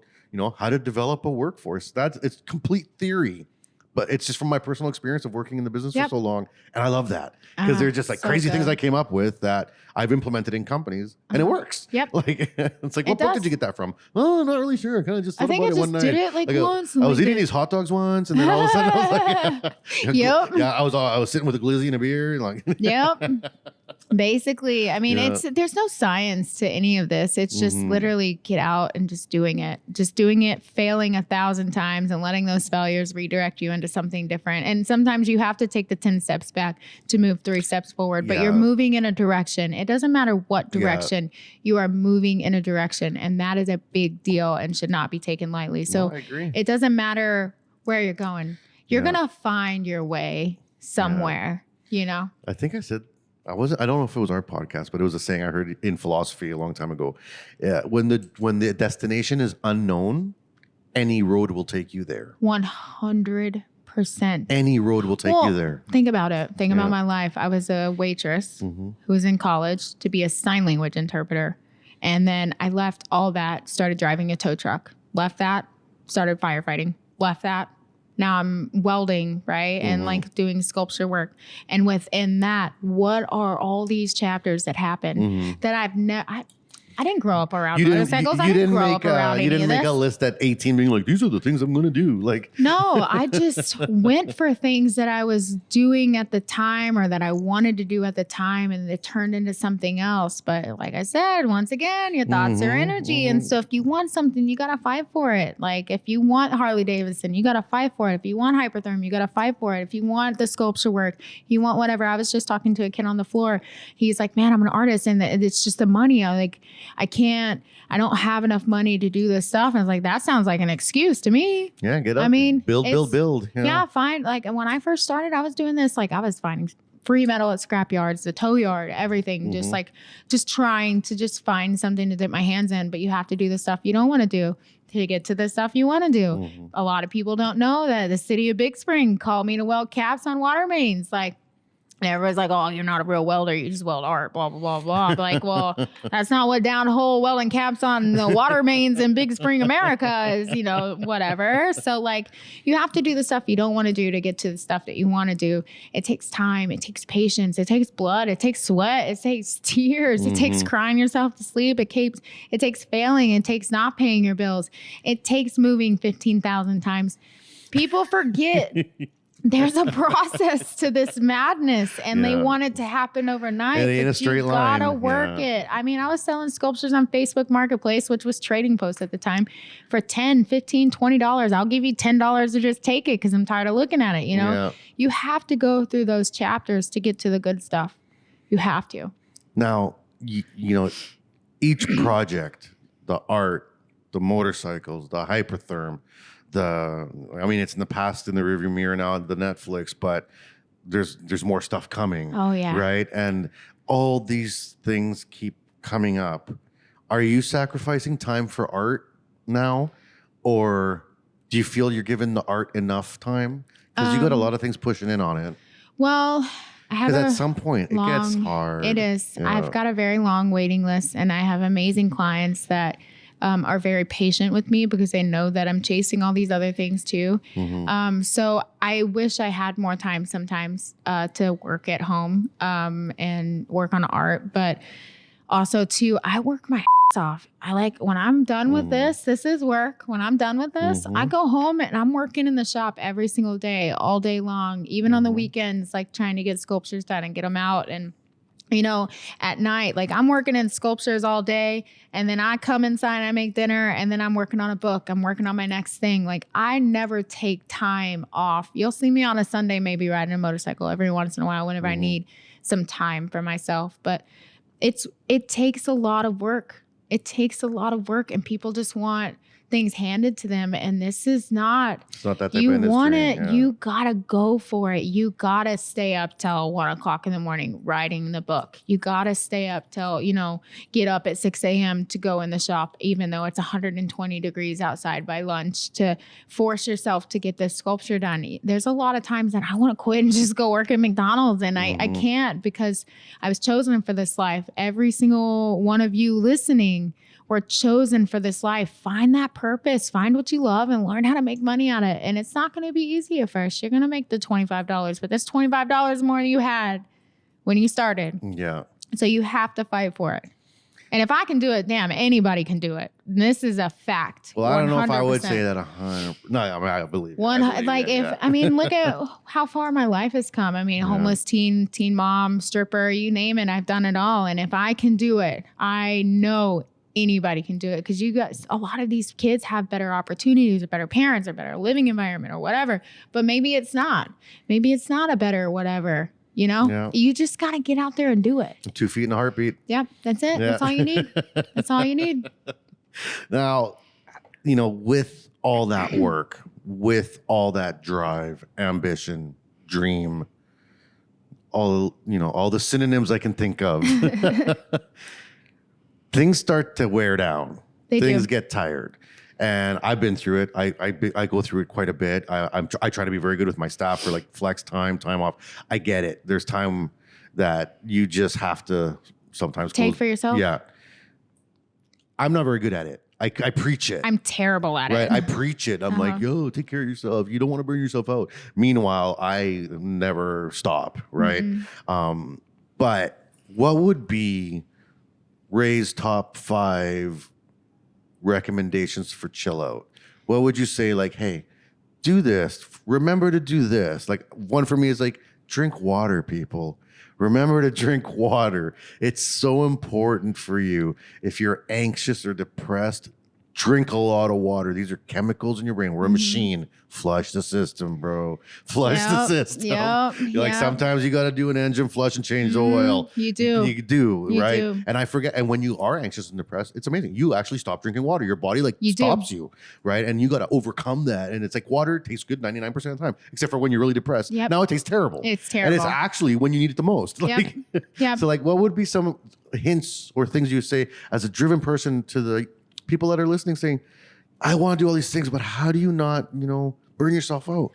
how to develop a workforce. It's complete theory. But it's just from my personal experience of working in the business for so long. And I love that because they're just crazy things I came up with that I've implemented in companies and it works. Yep. It's like, what book did you get that from? Oh, I'm not really sure. I kind of just thought about it one night. Did it once. I was eating these hot dogs once and then all of a sudden I was like, I was sitting with a glizzy and a beer. Basically, I mean, there's no science to any of this. It's just literally get out and just doing it, failing 1,000 times and letting those failures redirect you into something different. And sometimes you have to take the 10 steps back to move 3 steps forward, but you're moving in a direction. It doesn't matter what direction you are moving in a direction. And that is a big deal and should not be taken lightly. So I agree. It doesn't matter where you're going. You're going to find your way somewhere, I think I said, I don't know if it was our podcast, but it was a saying I heard in philosophy a long time ago. When the destination is unknown, any road will take you there. 100%. Any road will take you there. Think about it. Think about my life. I was a waitress who was in college to be a sign language interpreter. And then I left all that, started driving a tow truck. Left that, started firefighting. Left that. Now I'm welding, right? And doing sculpture work. And within that, what are all these chapters that happen that I didn't grow up around motorcycles. I didn't grow up around any of this. You didn't make a list at 18 being like, these are the things I'm going to do. No, I just went for things that I was doing at the time or that I wanted to do at the time, and it turned into something else. But like I said, once again, your thoughts are energy. And so if you want something, you got to fight for it. Like if you want Harley Davidson, you got to fight for it. If you want hypertherm, you got to fight for it. If you want the sculpture work, you want whatever. I was just talking to a kid on the floor. He's like, man, I'm an artist and it's just the money. I don't have enough money to do this stuff. And I was like, that sounds like an excuse to me. Yeah, get up. Build. Yeah, fine. Like when I first started, I was doing this, I was finding free metal at scrap yards, the tow yard, everything. Just trying to just find something to dip my hands in. But you have to do the stuff you don't want to do to get to the stuff you want to do. A lot of people don't know that the city of Big Spring called me to weld caps on water mains. And everybody's like, oh, you're not a real welder. You just weld art, blah, blah, blah, blah. But well, that's not what downhole welding caps on the water mains in Big Spring, America is, whatever. So you have to do the stuff you don't want to do to get to the stuff that you want to do. It takes time. It takes patience. It takes blood. It takes sweat. It takes tears. It takes crying yourself to sleep. It takes failing. It takes not paying your bills. It takes moving 15,000 times. People forget there's a process to this madness, and they want it to happen overnight. It ain't a straight line. You gotta work it. I mean, I was selling sculptures on Facebook Marketplace, which was Trading Post at the time, for $10, $15, $20. I'll give you $10 to just take it because I'm tired of looking at it. You have to go through those chapters to get to the good stuff. You have to. Now, each project, the art, the motorcycles, the hypertherm, it's in the past, in the rearview mirror now, the Netflix, but there's more stuff coming. Oh yeah. Right. And all these things keep coming up, are you sacrificing time for art now, or do you feel you're giving the art enough time? Because you got a lot of things pushing in on it. Well, I have Because at some point it gets hard. It is. Yeah. I've got a very long waiting list, and I have amazing clients that are very patient with me because they know that I'm chasing all these other things too. So I wish I had more time sometimes to work at home and work on art, but also too, I work my ass off. I like when I'm done with this is work. When I'm done with this, I go home and I'm working in the shop every single day, all day long, even on the weekends, like trying to get sculptures done and get them out. And you know, at night, like I'm working in sculptures all day, and then I come inside and I make dinner, and then I'm working on a book. I'm working on my next thing. Like I never take time off. You'll see me on a Sunday, maybe riding a motorcycle every once in a while whenever I need some time for myself. But it takes a lot of work. It takes a lot of work, and people just want things handed to them. And this is not, it's not that type you of industry. want it, Yeah. you gotta go for it. You gotta stay up till 1 o'clock in the morning writing the book. You gotta stay up till, get up at 6 a.m. to go in the shop, even though it's 120 degrees outside by lunch, to force yourself to get this sculpture done. There's a lot of times that I want to quit and just go work at McDonald's, and I can't, because I was chosen for this life. Every single one of you listening were chosen for this life. Find that purpose, find what you love, and learn how to make money at it. And it's not going to be easy at first. You're going to make the $25, but that's $25 more than you had when you started. Yeah. So you have to fight for it. And if I can do it, damn, anybody can do it. And this is a fact. Well, I don't know if I 100%. would say that 100. No, I mean, I believe it. Look at how far my life has come. I mean, homeless teen mom, stripper, you name it. I've done it all. And if I can do it, I know anybody can do it, because you guys, a lot of these kids have better opportunities, or better parents, or better living environment, or whatever. But maybe it's not. Maybe it's not a better whatever. Yeah. You just got to get out there and do it. 2 feet in a heartbeat. Yep, that's it. Yeah. That's all you need. That's all you need. Now, with all that work, with all that drive, ambition, dream, all the synonyms I can think of, things start to wear down. Things get tired. And I've been through it. I go through it quite a bit. I try to be very good with my staff for like flex time off. I get it. There's time that you just have to sometimes take for yourself. Yeah. I'm not very good at it. I preach it. I'm terrible at it. Right. I preach it. I'm like, yo, take care of yourself. You don't want to burn yourself out. Meanwhile, I never stop. Right. But what would be Ray's top 5 recommendations for chill out? What would you say? Like, hey, do this. Remember to do this. Like, one for me is like, drink water, people. Remember to drink water. It's so important for you. If you're anxious or depressed, drink a lot of water. These are chemicals in your brain. We're a machine. Flush the system, bro. Flush the system. Like, sometimes you got to do an engine flush and change the oil. You do. You do, You right? do. And I forget. And when you are anxious and depressed, it's amazing. You actually stop drinking water. Your body stops you, right? And you got to overcome that. And it's like, water tastes good 99% of the time, except for when you're really depressed. Yep. Now it tastes terrible. It's terrible. And it's actually when you need it the most. Like, Yep. So like, what would be some hints or things you say as a driven person to the people that are listening, saying, I want to do all these things, but how do you not, burn yourself out?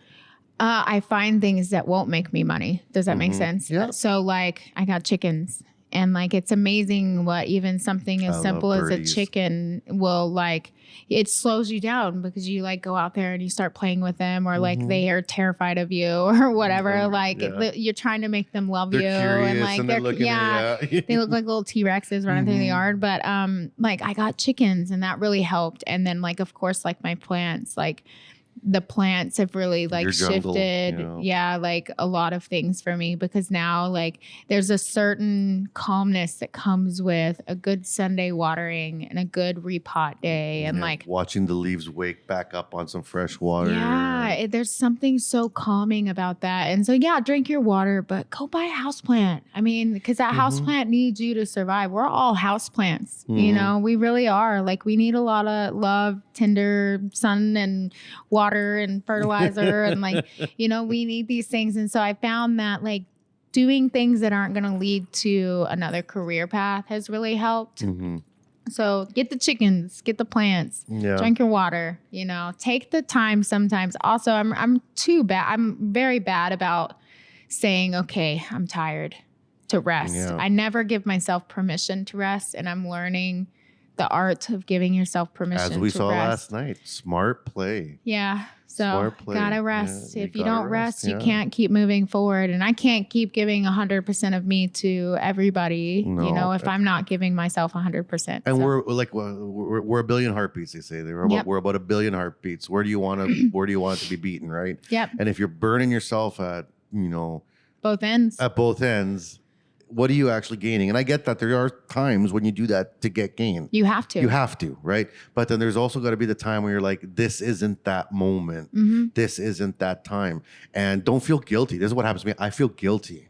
I find things that won't make me money. Does that make sense? Yeah. So like, I got chickens, and like, it's amazing what even something as simple as a chicken will, like, it slows you down, because you like go out there and you start playing with them, or like they are terrified of you or whatever. Like you're trying to make them love you, and like and they're looking at you. they look like little T-Rexes running through the yard. But like, I got chickens, and that really helped. And then like, of course, like my plants, like the plants have really like Your jungle, shifted. Like a lot of things for me, because now like there's a certain calmness that comes with a good Sunday watering and a good repot day, and like watching the leaves wake back up on some fresh water. There's something so calming about that. And so drink your water, but go buy a house plant. I mean, because that house plant needs you to survive. We're all house plants, we really are. Like, we need a lot of love, tender sun and water and fertilizer and like, we need these things. And so I found that like, doing things that aren't going to lead to another career path has really helped. Mm-hmm. So get the chickens, get the plants, Yeah. drink your water, you know, take the time sometimes. Also, I'm too bad. I'm very bad about saying, okay, I'm tired, to rest. Yeah. I never give myself permission to rest, and I'm learning the art of giving yourself permission As we to saw rest. last night, smart play. Yeah. So Smart play. gotta rest. Yeah, if you gotta don't rest, you yeah. can't keep moving forward. And I can't keep giving 100% of me to everybody, you No. know, if I'm not giving myself 100%. And So, we're a billion heartbeats. They say Yep. we're about a billion heartbeats. Where do you want it to be beaten, right? yep, And if you're burning yourself at both ends. at both ends, what are you actually gaining? And I get that there are times when you do that to get gain. You have to. You have to, right? But then there's also got to be the time where you're like, this isn't that moment. Mm-hmm. This isn't that time. And don't feel guilty. This is what happens to me. I feel guilty.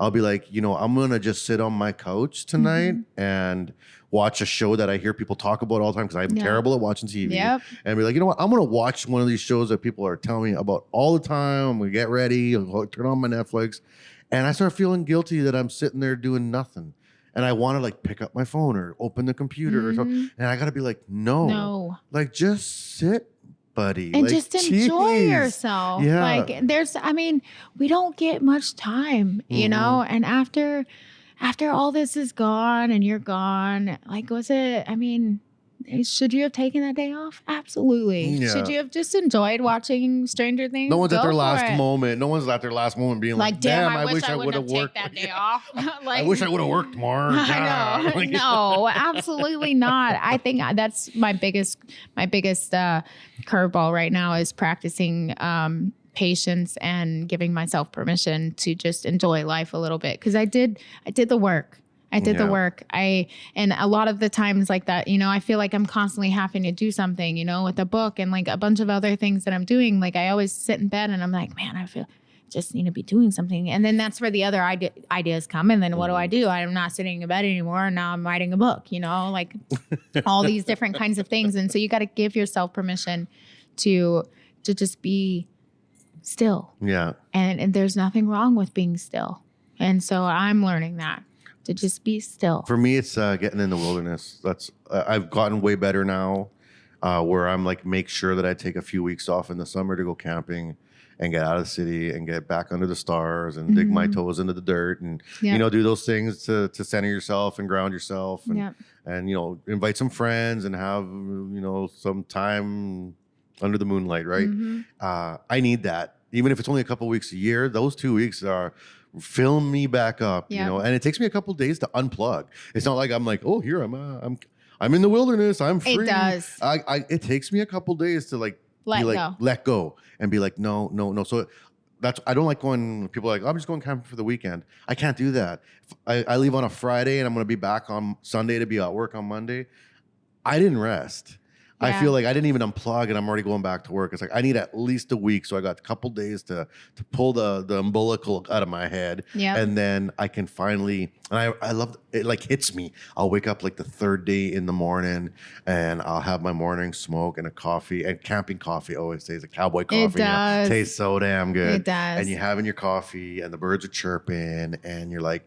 I'll be like, I'm going to just sit on my couch tonight and watch a show that I hear people talk about all the time because I'm Yeah. terrible at watching TV. Yep. And be like, you know what? I'm going to watch one of these shows that people are telling me about all the time. I'm going to get ready, I'll turn on my Netflix. And I start feeling guilty that I'm sitting there doing nothing. And I want to like pick up my phone or open the computer or something. And I got to be like, no. Like, just sit, buddy. And like, just enjoy geez. yourself. Yeah. Like we don't get much time, you know? And after all this is gone and you're gone, like, should you have taken that day off? Absolutely. Yeah. Should you have just enjoyed watching Stranger Things? No one's at Go their for last it. moment. No one's at their last moment being like, damn, I wish I would would have have worked taken that day off. I wish I would have worked more. I know. Like, No, absolutely not. I think that's my biggest curveball right now is practicing patience and giving myself permission to just enjoy life a little bit. Cause I did the work. I did the work. And a lot of the times like that, I feel like I'm constantly having to do something, with a book and like a bunch of other things that I'm doing. Like I always sit in bed and I'm like, man, I feel just need to be doing something. And then that's where the other ideas come. And then what do? I'm not sitting in bed anymore. Now I'm writing a book, like all these different kinds of things. And so you got to give yourself permission to just be still. Yeah. And there's nothing wrong with being still. And so I'm learning that. To just be still. For me, it's getting in the wilderness. That's I've gotten way better now, where I'm like make sure that I take a few weeks off in the summer to go camping and get out of the city and get back under the stars and dig my toes into the dirt and do those things to center yourself and ground yourself and invite some friends and have some time under the moonlight. Right? I need that, even if it's only a couple weeks a year. Those 2 weeks are. Fill me back up, and it takes me a couple days to unplug. It's not like I'm like, oh, here I'm in the wilderness, I'm free. It does. It takes me a couple days to let go and be like, no. So I don't like when people are like, I'm just going camping for the weekend. I can't do that. I leave on a Friday and I'm going to be back on Sunday to be at work on Monday. I didn't rest. I feel like I didn't even unplug and I'm already going back to work. It's like I need at least a week. So I got a couple days to pull the umbilical out of my head. Yep. And then I can finally, and I love it, like hits me. I'll wake up like the third day in the morning and I'll have my morning smoke and a coffee. And camping coffee always tastes like cowboy coffee. It does. Tastes so damn good. It does. And you're having your coffee and the birds are chirping and you're like,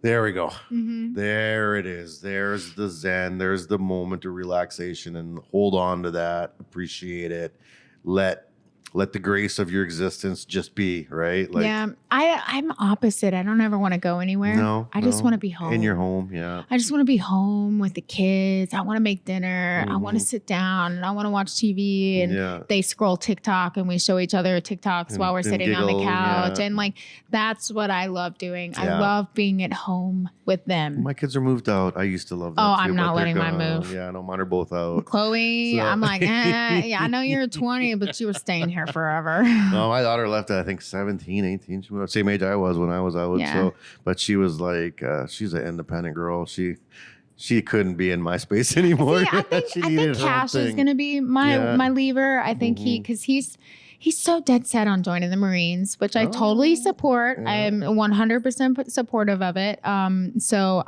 there we go. There it is. There's the zen. There's the moment of relaxation, and hold on to that. Appreciate it. Let the grace of your existence just be, right? Like, yeah, I'm opposite. I don't ever want to go anywhere. No, I just want to be home. In your home, yeah. I just want to be home with the kids. I want to make dinner. I want to sit down and I want to watch TV. And they scroll TikTok and we show each other TikToks while we're sitting on the couch. And like, that's what I love doing. I love being at home with them. My kids are moved out. I used to love that too, I'm not letting mine move. Yeah, no, mine are both out. Chloe, So- I'm like, yeah, I know you're 20, but you were staying here forever. No, my daughter left at I think 17, 18. She was the same age I was when I was out. Yeah. So, but she was like, she's an independent girl. She couldn't be in my space anymore. See, I think needed her own Cash is thing. going to be my lever. I think because he's so dead set on joining the Marines, which I totally support. Yeah. I'm 100% supportive of it. So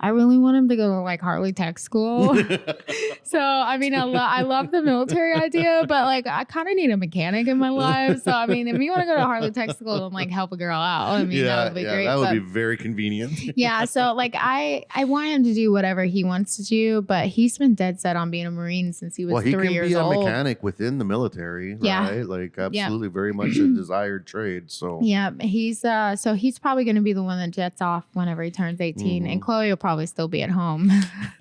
I really want him to go to like Harley Tech school. So, I mean, I love the military idea, but like, I kind of need a mechanic in my life. So, I mean, if you want to go to Harley Tech school and like help a girl out, I mean, that would be great. That would be very convenient. Yeah. So like, I want him to do whatever he wants to do, but he's been dead set on being a Marine since he was 3 years old. He can be a mechanic within the military, right? Like absolutely very much a desired trade. So yeah, he's probably going to be the one that jets off whenever he turns 18, and Chloe will probably still be at home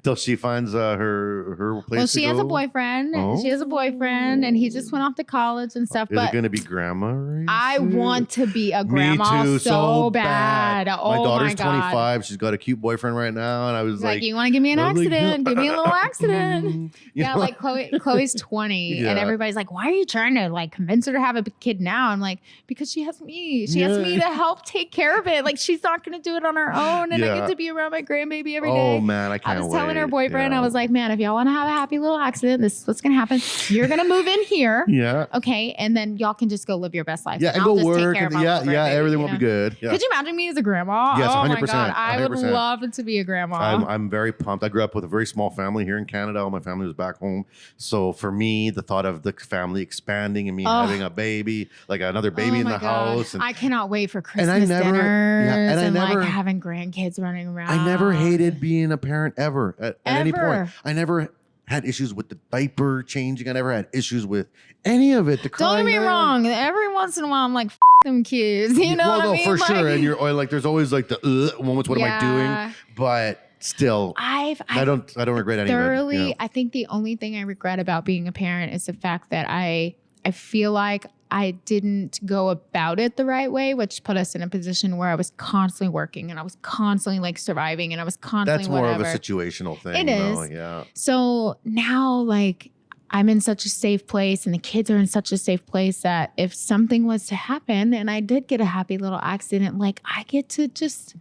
till she finds her place. Well, she has a boyfriend. Oh. She has a boyfriend, and he just went off to college and stuff. Is it going to be grandma? Right? I want to be a grandma. Me too, so bad. Oh my daughter's God. 25. She's got a cute boyfriend right now, and I was like, you want to give me an accident? Give me a little accident. Yeah, like Chloe's 20, and everybody's like, why are you trying to like convince her to have a kid now? I'm like, because she has me. She has me to help take care of it. Like she's not going to do it on her own, and I get to be around my grandbaby every day. Oh man, I can't I was wait. telling her boyfriend, I was like, man, if y'all want to have a happy little accident, this is what's going to happen. You're going to move in here. Yeah. Okay. And then y'all can just go live your best life. Yeah, and I'll go just take work. care of my little grandbaby, Everything will be good. Yeah. Could you imagine me as a grandma? Yes, oh 100%. my God. I would 100%. love to be a grandma. I'm very pumped. I grew up with a very small family here in Canada. All my family was back home. So for me, the thought of the family expanding and me having a baby, like another baby in the house. And I cannot wait for Christmas dinners like having grandkids running around. I never hated being a parent ever at any point. I never had issues with the diaper changing. I never had issues with any of it. Don't get me wrong. Every once in a while, I'm like, them kids. You know what I mean? For sure. And you're like, there's always like the moments. What am I doing? But still, I don't regret any thoroughly, of it. You know? I think the only thing I regret about being a parent is the fact that I feel like I didn't go about it the right way, which put us in a position where I was constantly working and I was constantly like surviving and I was constantly That's more of a situational thing. It is. Though, yeah. So now like I'm in such a safe place and the kids are in such a safe place that if something was to happen and I did get a happy little accident, like I get to just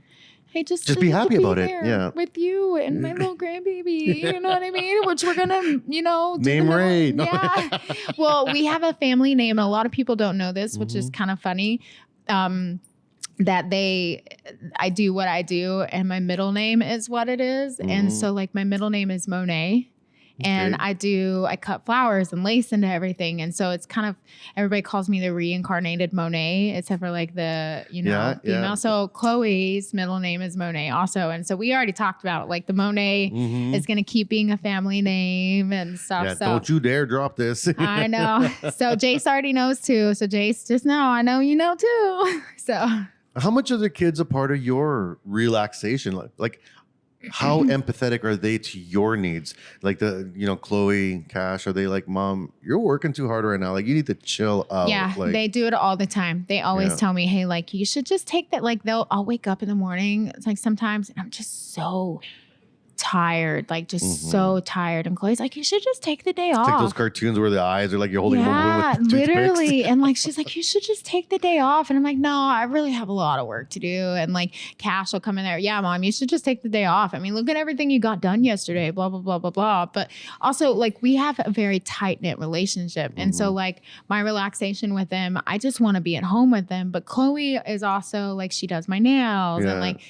be happy about it. Yeah. With you and my little grandbaby. You know what I mean? Which we're going to, name Ray. No. Yeah. Well, we have a family name. A lot of people don't know this, which is kind of funny. That I do what I do and my middle name is what it is. And so like my middle name is Monet. And I cut flowers and lace into everything. And so it's kind of, everybody calls me the reincarnated Monet, except for like the, female. Yeah. So Chloe's middle name is Monet also. And so we already talked about like the Monet is going to keep being a family name and stuff. Yeah, so don't you dare drop this. I know. So Jace already knows too. So Jace, just know, I know you know too. So how much are the kids a part of your relaxation? Like how empathetic are they to your needs? Like Chloe, Cash, are they like, Mom, you're working too hard right now. Like you need to chill out. Yeah, they do it all the time. They always tell me, hey, like you should just take that. Like I'll wake up in the morning. It's like sometimes and I'm just so tired, like just so tired. And Chloe's like, you should just take the day off. It's like those cartoons where the eyes are like you're holding them with literally. And like she's like, you should just take the day off. And I'm like, no, I really have a lot of work to do. And like Cash will come in there. Yeah, Mom, you should just take the day off. I mean, look at everything you got done yesterday, blah, blah, blah, blah, blah. But also like we have a very tight-knit relationship. And so like my relaxation with them, I just want to be at home with them. But Chloe is also like, she does my nails and like,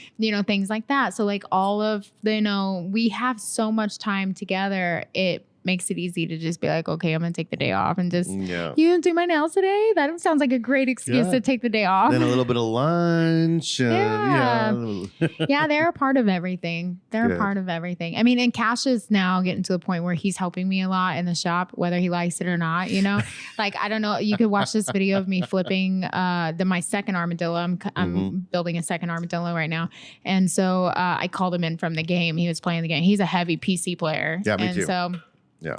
things like that. So like all of the, we have so much time together. It makes it easy to just be like, okay, I'm gonna take the day off and just you gonna do my nails today? That sounds like a great excuse to take the day off. Then a little bit of lunch. Yeah, they're a part of everything. They're a part of everything. I mean, and Cash is now getting to the point where he's helping me a lot in the shop, whether he likes it or not. Like I don't know. You could watch this video of me flipping my second armadillo. I'm building a second armadillo right now, and so I called him in from the game. He was playing the game. He's a heavy PC player. Yeah, me too. So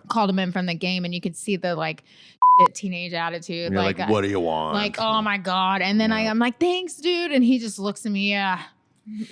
called him in from the game and you could see the like teenage attitude. Like what do you want? Like, oh my God. And then I'm like, thanks, dude. And he just looks at me. Yeah.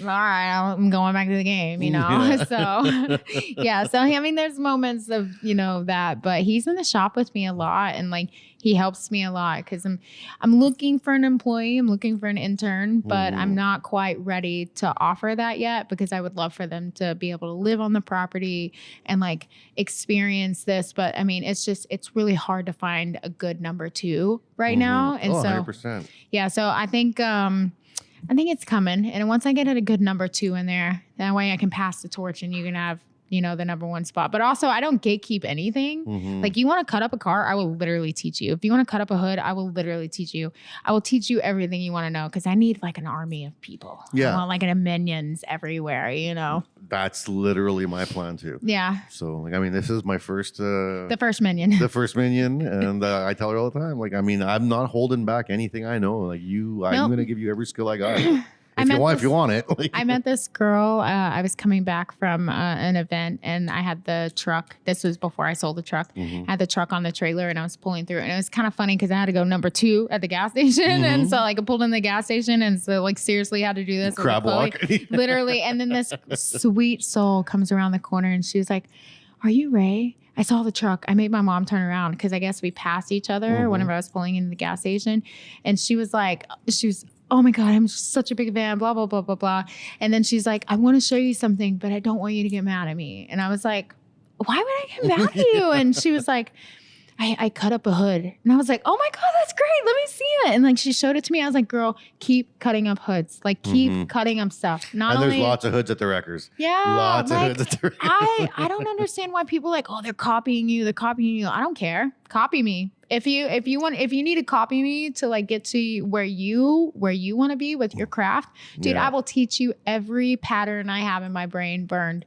all right, I'm going back to the game, you know? Yeah. So, yeah. So, I mean, there's moments of, you know, that, but he's in the shop with me a lot and like he helps me a lot because I'm looking for an employee, I'm looking for an intern, but I'm not quite ready to offer that yet because I would love for them to be able to live on the property and like experience this. But I mean, it's really hard to find a good number two right now. And so, 100%. yeah, so I think it's coming. And once I get a good number two in there, that way I can pass the torch and you can have, you know, the number one spot. But also I don't gatekeep anything. Like you want to cut up a car, I will literally teach you. If you want to cut up a hood, I will literally teach you. I will teach you everything you want to know because I need like an army of people. Yeah. I want like an minions everywhere, you know? That's literally my plan too. Yeah. So, like, I mean, this is my first... the first minion. the first minion. And I tell her all the time, like, I mean, I'm not holding back anything I know. Like I'm going to give you every skill I got. If you want it. Like, I met this girl. I was coming back from an event and I had the truck. This was before I sold the truck. I had the truck on the trailer and I was pulling through. And it was kind of funny because I had to go number 2 at the gas station. And so like I pulled in the gas station and so like seriously had to do this. crab walk. Literally. And then this sweet soul comes around the corner and she was like, "Are you Ray?" I saw the truck. I made my mom turn around because I guess we passed each other whenever I was pulling into the gas station. And she was, "Oh my God, I'm just such a big fan, blah, blah, blah, blah, blah." And then she's like, "I want to show you something, but I don't want you to get mad at me." And I was like, "Why would I get mad at you?" And she was like, I cut up a hood. And I was like, "Oh my God, that's great. Let me see it." And like, she showed it to me. I was like, "Girl, keep cutting up hoods. Like keep cutting up stuff." And there's lots of hoods at the wreckers. Yeah. Lots of hoods at the wreckers. I don't understand why people are like, "Oh, they're copying you. They're copying you." I don't care. Copy me. If you need to copy me to like get to where you want to be with your craft, dude, I will teach you every pattern I have in my brain burned.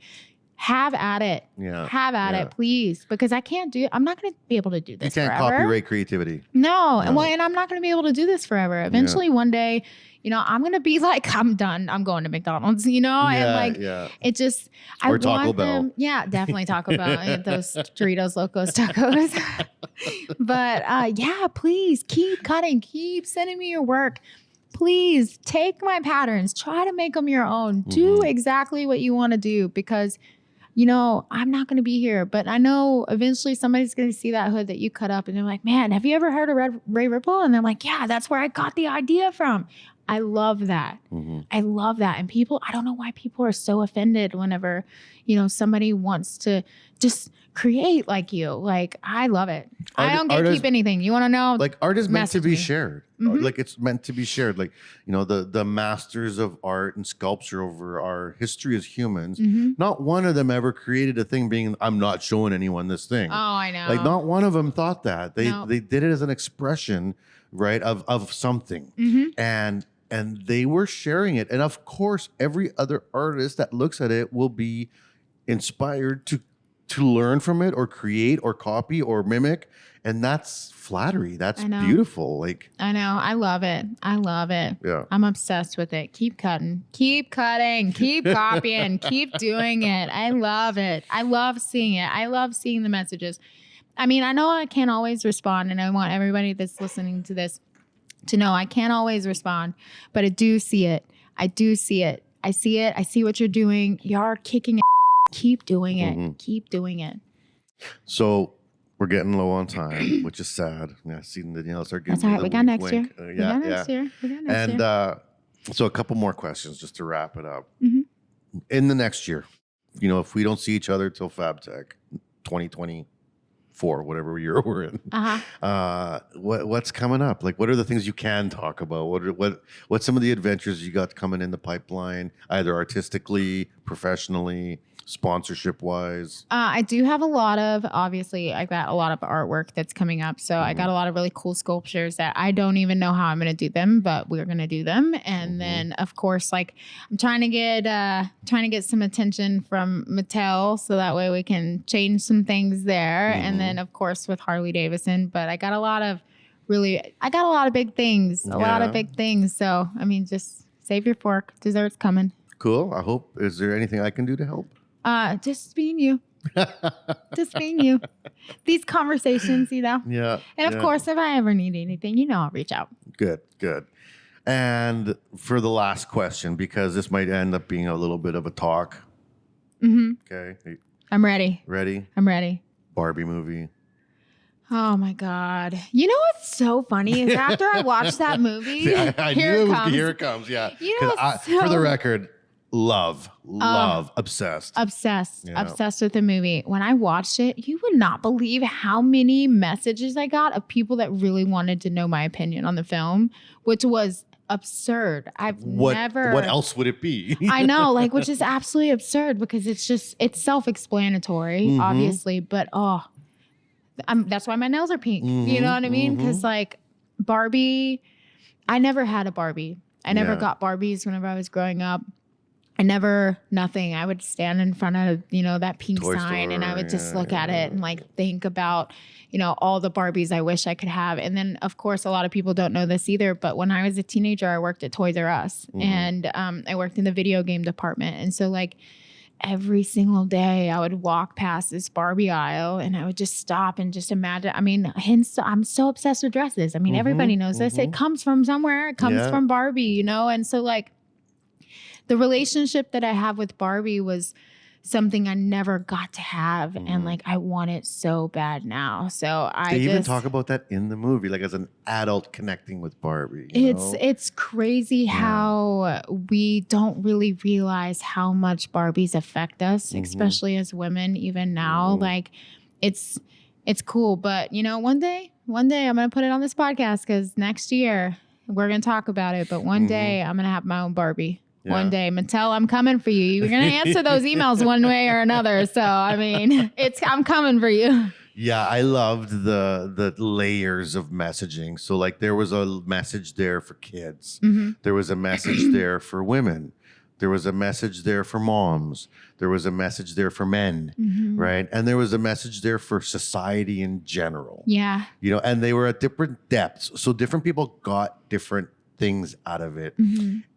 Have at it. Yeah. Have at it, please. Because I'm not going to be able to do this You can't forever. copyright creativity. No. And I'm not going to be able to do this forever. Eventually one day, you know, I'm going to be like, I'm done. I'm going to McDonald's, you know? And like, it just, or I Taco want Bell. them. Yeah, definitely Taco Bell. Those Doritos Locos Tacos. But yeah, please keep cutting. Keep sending me your work. Please take my patterns. Try to make them your own. Do exactly what you want to do because, you know, I'm not going to be here, but I know eventually somebody's going to see that hood that you cut up and they're like, "Man, have you ever heard of Ray Ripple?" And they're like, "Yeah, that's where I got the idea from." I love that. I love that. And people, I don't know why people are so offended whenever, you know, somebody wants to just create like you. Like, I love it. I don't gatekeep anything. You want to know? Like, art is meant to be shared. Mm-hmm. Like, it's meant to be shared. Like, you know, the masters of art and sculpture over our history as humans, not one of them ever created a thing being, "I'm not showing anyone this thing." Oh, I know. Like, not one of them thought that. They No. they did it as an expression, right, of something. And they were sharing it. And of course, every other artist that looks at it will be inspired to learn from it or create or copy or mimic. And that's flattery. That's beautiful. Like, I know. I love it. I love it. Yeah. I'm obsessed with it. Keep cutting. Keep cutting. Keep copying. Keep doing it. I love it. I love seeing it. I love seeing the messages. I mean, I know I can't always respond, and I want everybody that's listening to this to know I can't always respond, but I do see it. I do see it. I see it. I see what you're doing. You're kicking ass. Keep doing it. Keep doing it. So we're getting low on time, which is sad. Yeah, see, Danielle start getting. That's all right. We got next year. Yeah, we got next year. And so a couple more questions just to wrap it up. In the next year, you know, if we don't see each other till FabTech 2024, whatever year we're in, what's coming up? Like, what are the things you can talk about? What's some of the adventures you got coming in the pipeline, either artistically, professionally, sponsorship wise? I do have obviously I got a lot of artwork that's coming up. So I got a lot of really cool sculptures that I don't even know how I'm going to do them, but we're going to do them. And then of course, like I'm trying to get some attention from Mattel so that way we can change some things there. And then of course with Harley Davidson, but I got a lot of big things, a lot of big things. So, I mean, just save your fork. Dessert's coming. Cool. I hope, is there anything I can do to help? Just being you. Just being you. These conversations, you know? Yeah. And of course, if I ever need anything, you know, I'll reach out. Good. And for the last question, because this might end up being a little bit of a talk. Mm-hmm. Okay. I'm ready. Ready? I'm ready. Barbie movie. Oh my God. You know what's so funny is after I watched that movie, See, I here knew it it was, comes. here it comes. Yeah. You know, 'Cause so for the record, love, obsessed. Obsessed with the movie. When I watched it, you would not believe how many messages I got of people that really wanted to know my opinion on the film, which was absurd. What else would it be? I know, like, which is absolutely absurd because it's self-explanatory, obviously, but that's why my nails are pink. You know what I mean? Because like Barbie, I never had a Barbie. I never got Barbies whenever I was growing up. Nothing. I would stand in front of, that pink Toy sign store, and I would just look at it and like think about, all the Barbies I wish I could have. And then of course, a lot of people don't know this either, but when I was a teenager, I worked at Toys R Us and I worked in the video game department. And so like every single day I would walk past this Barbie aisle and I would just stop and just imagine. I mean, I'm so obsessed with dresses. I mean, everybody knows this. It comes from somewhere. It comes from Barbie, And so like the relationship that I have with Barbie was something I never got to have. And like, I want it so bad now. So They even talk about that in the movie, like as an adult connecting with Barbie. It's crazy how we don't really realize how much Barbies affect us, especially as women, even now. Like it's cool. But one day I'm going to put it on this podcast because next year we're going to talk about it. But one day I'm going to have my own Barbie. Yeah. One day, Mattel, I'm coming for you. You're going to answer those emails one way or another. So, I mean, I'm coming for you. Yeah, I loved the layers of messaging. So, like, there was a message there for kids. There was a message there for women. There was a message there for moms. There was a message there for men, right? And there was a message there for society in general. Yeah. And they were at different depths. So different people got different things out of it.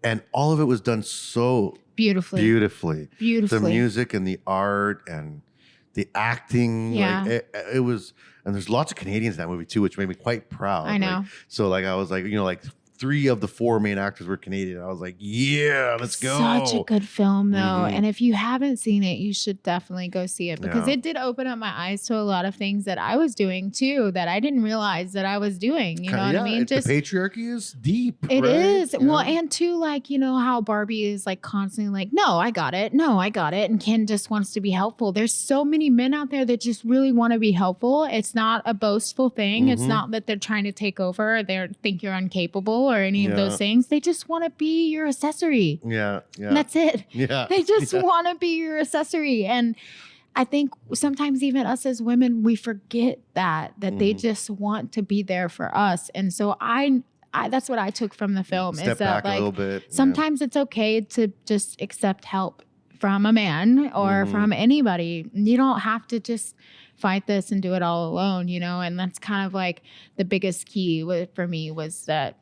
And all of it was done so beautifully. The music and the art and the acting. Yeah. Like it was, and there's lots of Canadians in that movie too, which made me quite proud. I know. Like, so like, I was like, like 3 of the 4 main actors were Canadian. I was like, yeah, let's go. Such a good film though. And if you haven't seen it, you should definitely go see it because it did open up my eyes to a lot of things that I was doing too, that I didn't realize that I was doing. You know what I mean? Just the patriarchy is deep. It is. Yeah. Well, and too, like, how Barbie is like constantly like, no, I got it. No, I got it. And Ken just wants to be helpful. There's so many men out there that just really want to be helpful. It's not a boastful thing. It's not that they're trying to take over or they think you're incapable or any of those things. They just want to be your accessory. Yeah. And that's it. Yeah. They just want to be your accessory. And I think sometimes even us as women, we forget that they just want to be there for us. And so I that's what I took from the film. Step is that back a little bit. Sometimes it's okay to just accept help from a man or from anybody. You don't have to just fight this and do it all alone, and that's kind of like the biggest key for me was that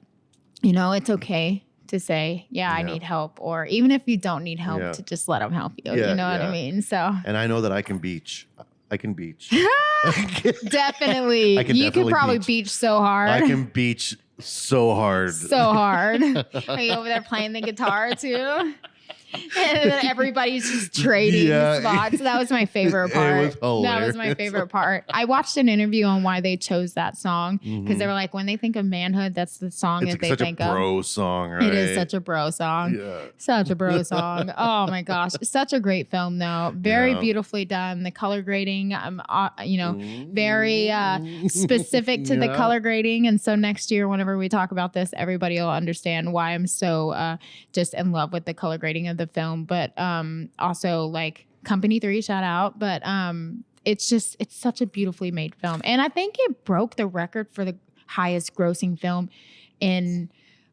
it's okay to say, I need help. Or even if you don't need help, to just let them help you. You know what I mean? So. And I know that I can beach. Definitely. You can probably beach so hard. I can beach so hard. So hard. Are you over there playing the guitar too? And then everybody's just trading spots. That was my favorite part. It was hilarious. That was my favorite part. I watched an interview on why they chose that song because they were like, when they think of manhood, that's the song that they think of. It's such a bro song, right? It is such a bro song. Yeah. Such a bro song. Oh my gosh. Such a great film though. Very beautifully done. The color grading, very specific to the color grading. And so next year, whenever we talk about this, everybody will understand why I'm so just in love with the color grading of the film. But also like Company 3, shout out. But it's such a beautifully made film. And I think it broke the record for the highest grossing film in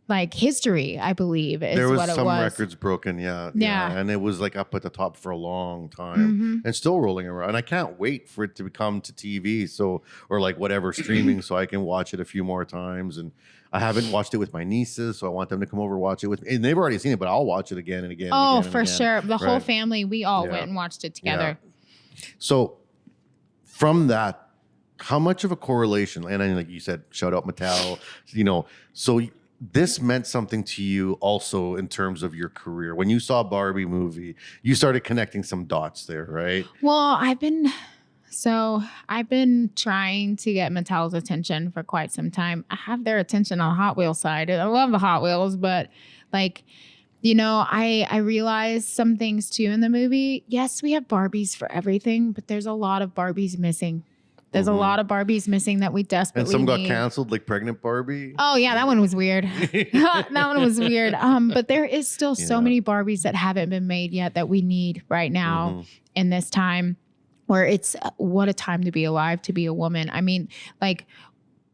like history, I believe, is there was what it some was. records broken, yeah. And it was like up at the top for a long time and still rolling around. And I can't wait for it to come to TV, or like whatever streaming, so I can watch it a few more times. And I haven't watched it with my nieces, so I want them to come over and watch it with me. And they've already seen it, but I'll watch it again and again. Oh, and again for and again. sure. The whole family, we all went and watched it together. Yeah. So from that, how much of a correlation, and then like you said, shout out Mattel, so this meant something to you also in terms of your career. When you saw Barbie movie, you started connecting some dots there, right? Well, I've been trying to get Mattel's attention for quite some time. I have their attention on the Hot Wheels side. I love the Hot Wheels, but like, you know, I realized some things too in the movie. Yes, we have Barbies for everything, but there's a lot of Barbies missing. There's a lot of Barbies missing that we desperately And some got need. canceled, like Pregnant Barbie. Oh yeah, that one was weird. That one was weird. But there is still so many Barbies that haven't been made yet that we need right now in this time, where it's what a time to be alive, to be a woman. I mean, like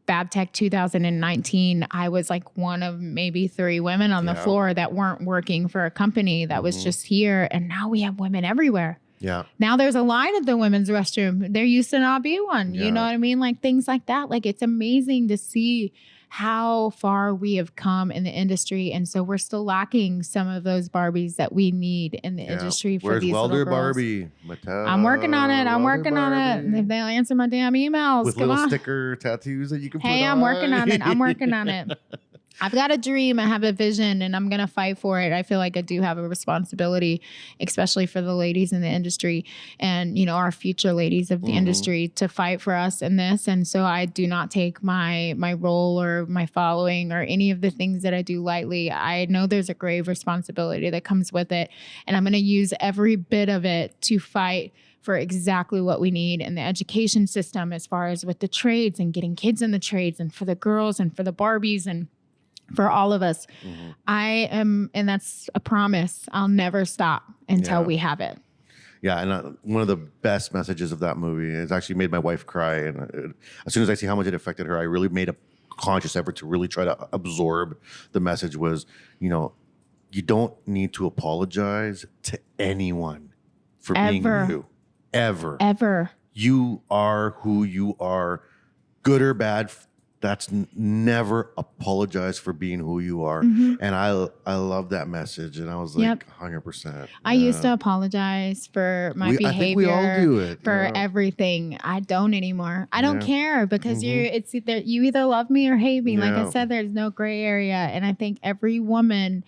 FabTech 2019, I was like one of maybe 3 women on the floor that weren't working for a company that was just here, and now we have women everywhere. Yeah. Now there's a line at the women's restroom. There used to not be one. You know what I mean? Like things like that. Like it's amazing to see how far we have come in the industry. And so we're still lacking some of those Barbies that we need in the industry for Where's these Welder little girls. Barbie? Mattel, I'm working on it. I'm Welder working on it. Barbie. If they'll answer my damn emails, With come little on. sticker tattoos that you can put on. Hey, I'm working on it. I'm working on it. I've got a dream. I have a vision, and I'm going to fight for it. I feel like I do have a responsibility, especially for the ladies in the industry and, you know, our future ladies of the industry to fight for us in this. And so I do not take my role or my following or any of the things that I do lightly. I know there's a grave responsibility that comes with it, and I'm going to use every bit of it to fight for exactly what we need in the education system, as far as with the trades and getting kids in the trades, and for the girls and for the Barbies and for all of us. I am, and that's a promise. I'll never stop until we have it. Yeah, and one of the best messages of that movie is actually made my wife cry. And as soon as I see how much it affected her, I really made a conscious effort to really try to absorb the message. Was, you know, you don't need to apologize to anyone for being you. Ever. You are who you are, good or bad. That's never apologize for being who you are. And I love that message. And I was like, 100%. I used to apologize for my behavior. I think we all do it. For everything. I don't anymore. I don't care, because it's either you either love me or hate me. Like I said, there's no gray area. And I think every woman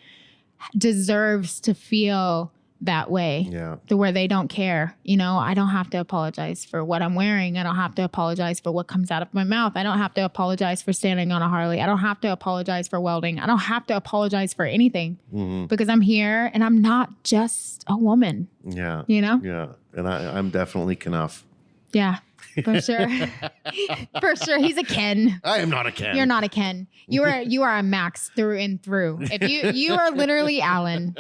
deserves to feel that way, to where they don't care. You know, I don't have to apologize for what I'm wearing. I don't have to apologize for what comes out of my mouth. I don't have to apologize for standing on a Harley. I don't have to apologize for welding. I don't have to apologize for anything, because I'm here and I'm not just a woman. Yeah. You know? Yeah. And I'm definitely Knuff. Yeah. For sure. For sure. He's a Ken. I am not a Ken. You're not a Ken. You are a Max through and through. If you are literally Alan.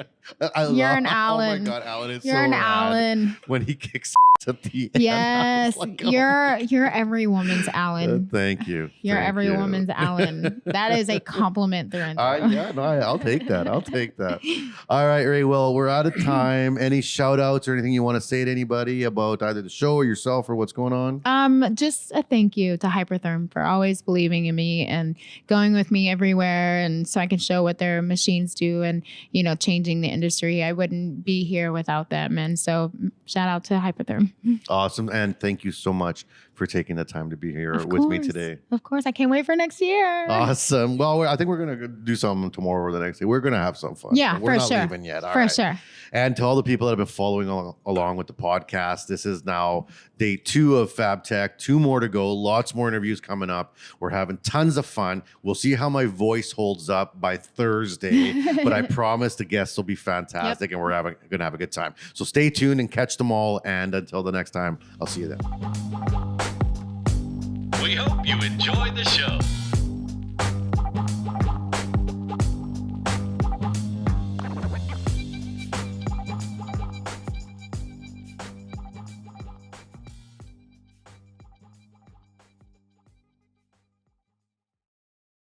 You're an Alan. Oh my God, Alan is You're so an rad. Alan. When he kicks at the end. Yes. Like, oh You're every woman's Alan. Thank you. You're Thank every you. woman's Alan. That is a compliment through and through. Yeah, no, I'll take that. I'll take that. All right, Ray. Well, we're out of time. Any shout outs or anything you want to say to anybody about either the show or yourself or what's going on? Just a thank you to Hypertherm for always believing in me and going with me everywhere, and so I can show what their machines do, and, you know, changing the industry. I wouldn't be here without them. And so shout out to Hypertherm. Awesome. And thank you so much for taking the time to be here with me today. Of course. I can't wait for next year. Awesome. Well, I think we're going to do something tomorrow or the next day. We're going to have some fun. Yeah, we're for not sure. leaving yet. All for right. sure. And to all the people that have been following along with the podcast, this is now day 2 of FabTech. 2 more to go. Lots more interviews coming up. We're having tons of fun. We'll see how my voice holds up by Thursday, but I promise the guests will be fantastic, and we're going to have a good time. So stay tuned and catch them all. And until the next time, I'll see you then. We hope you enjoyed the show.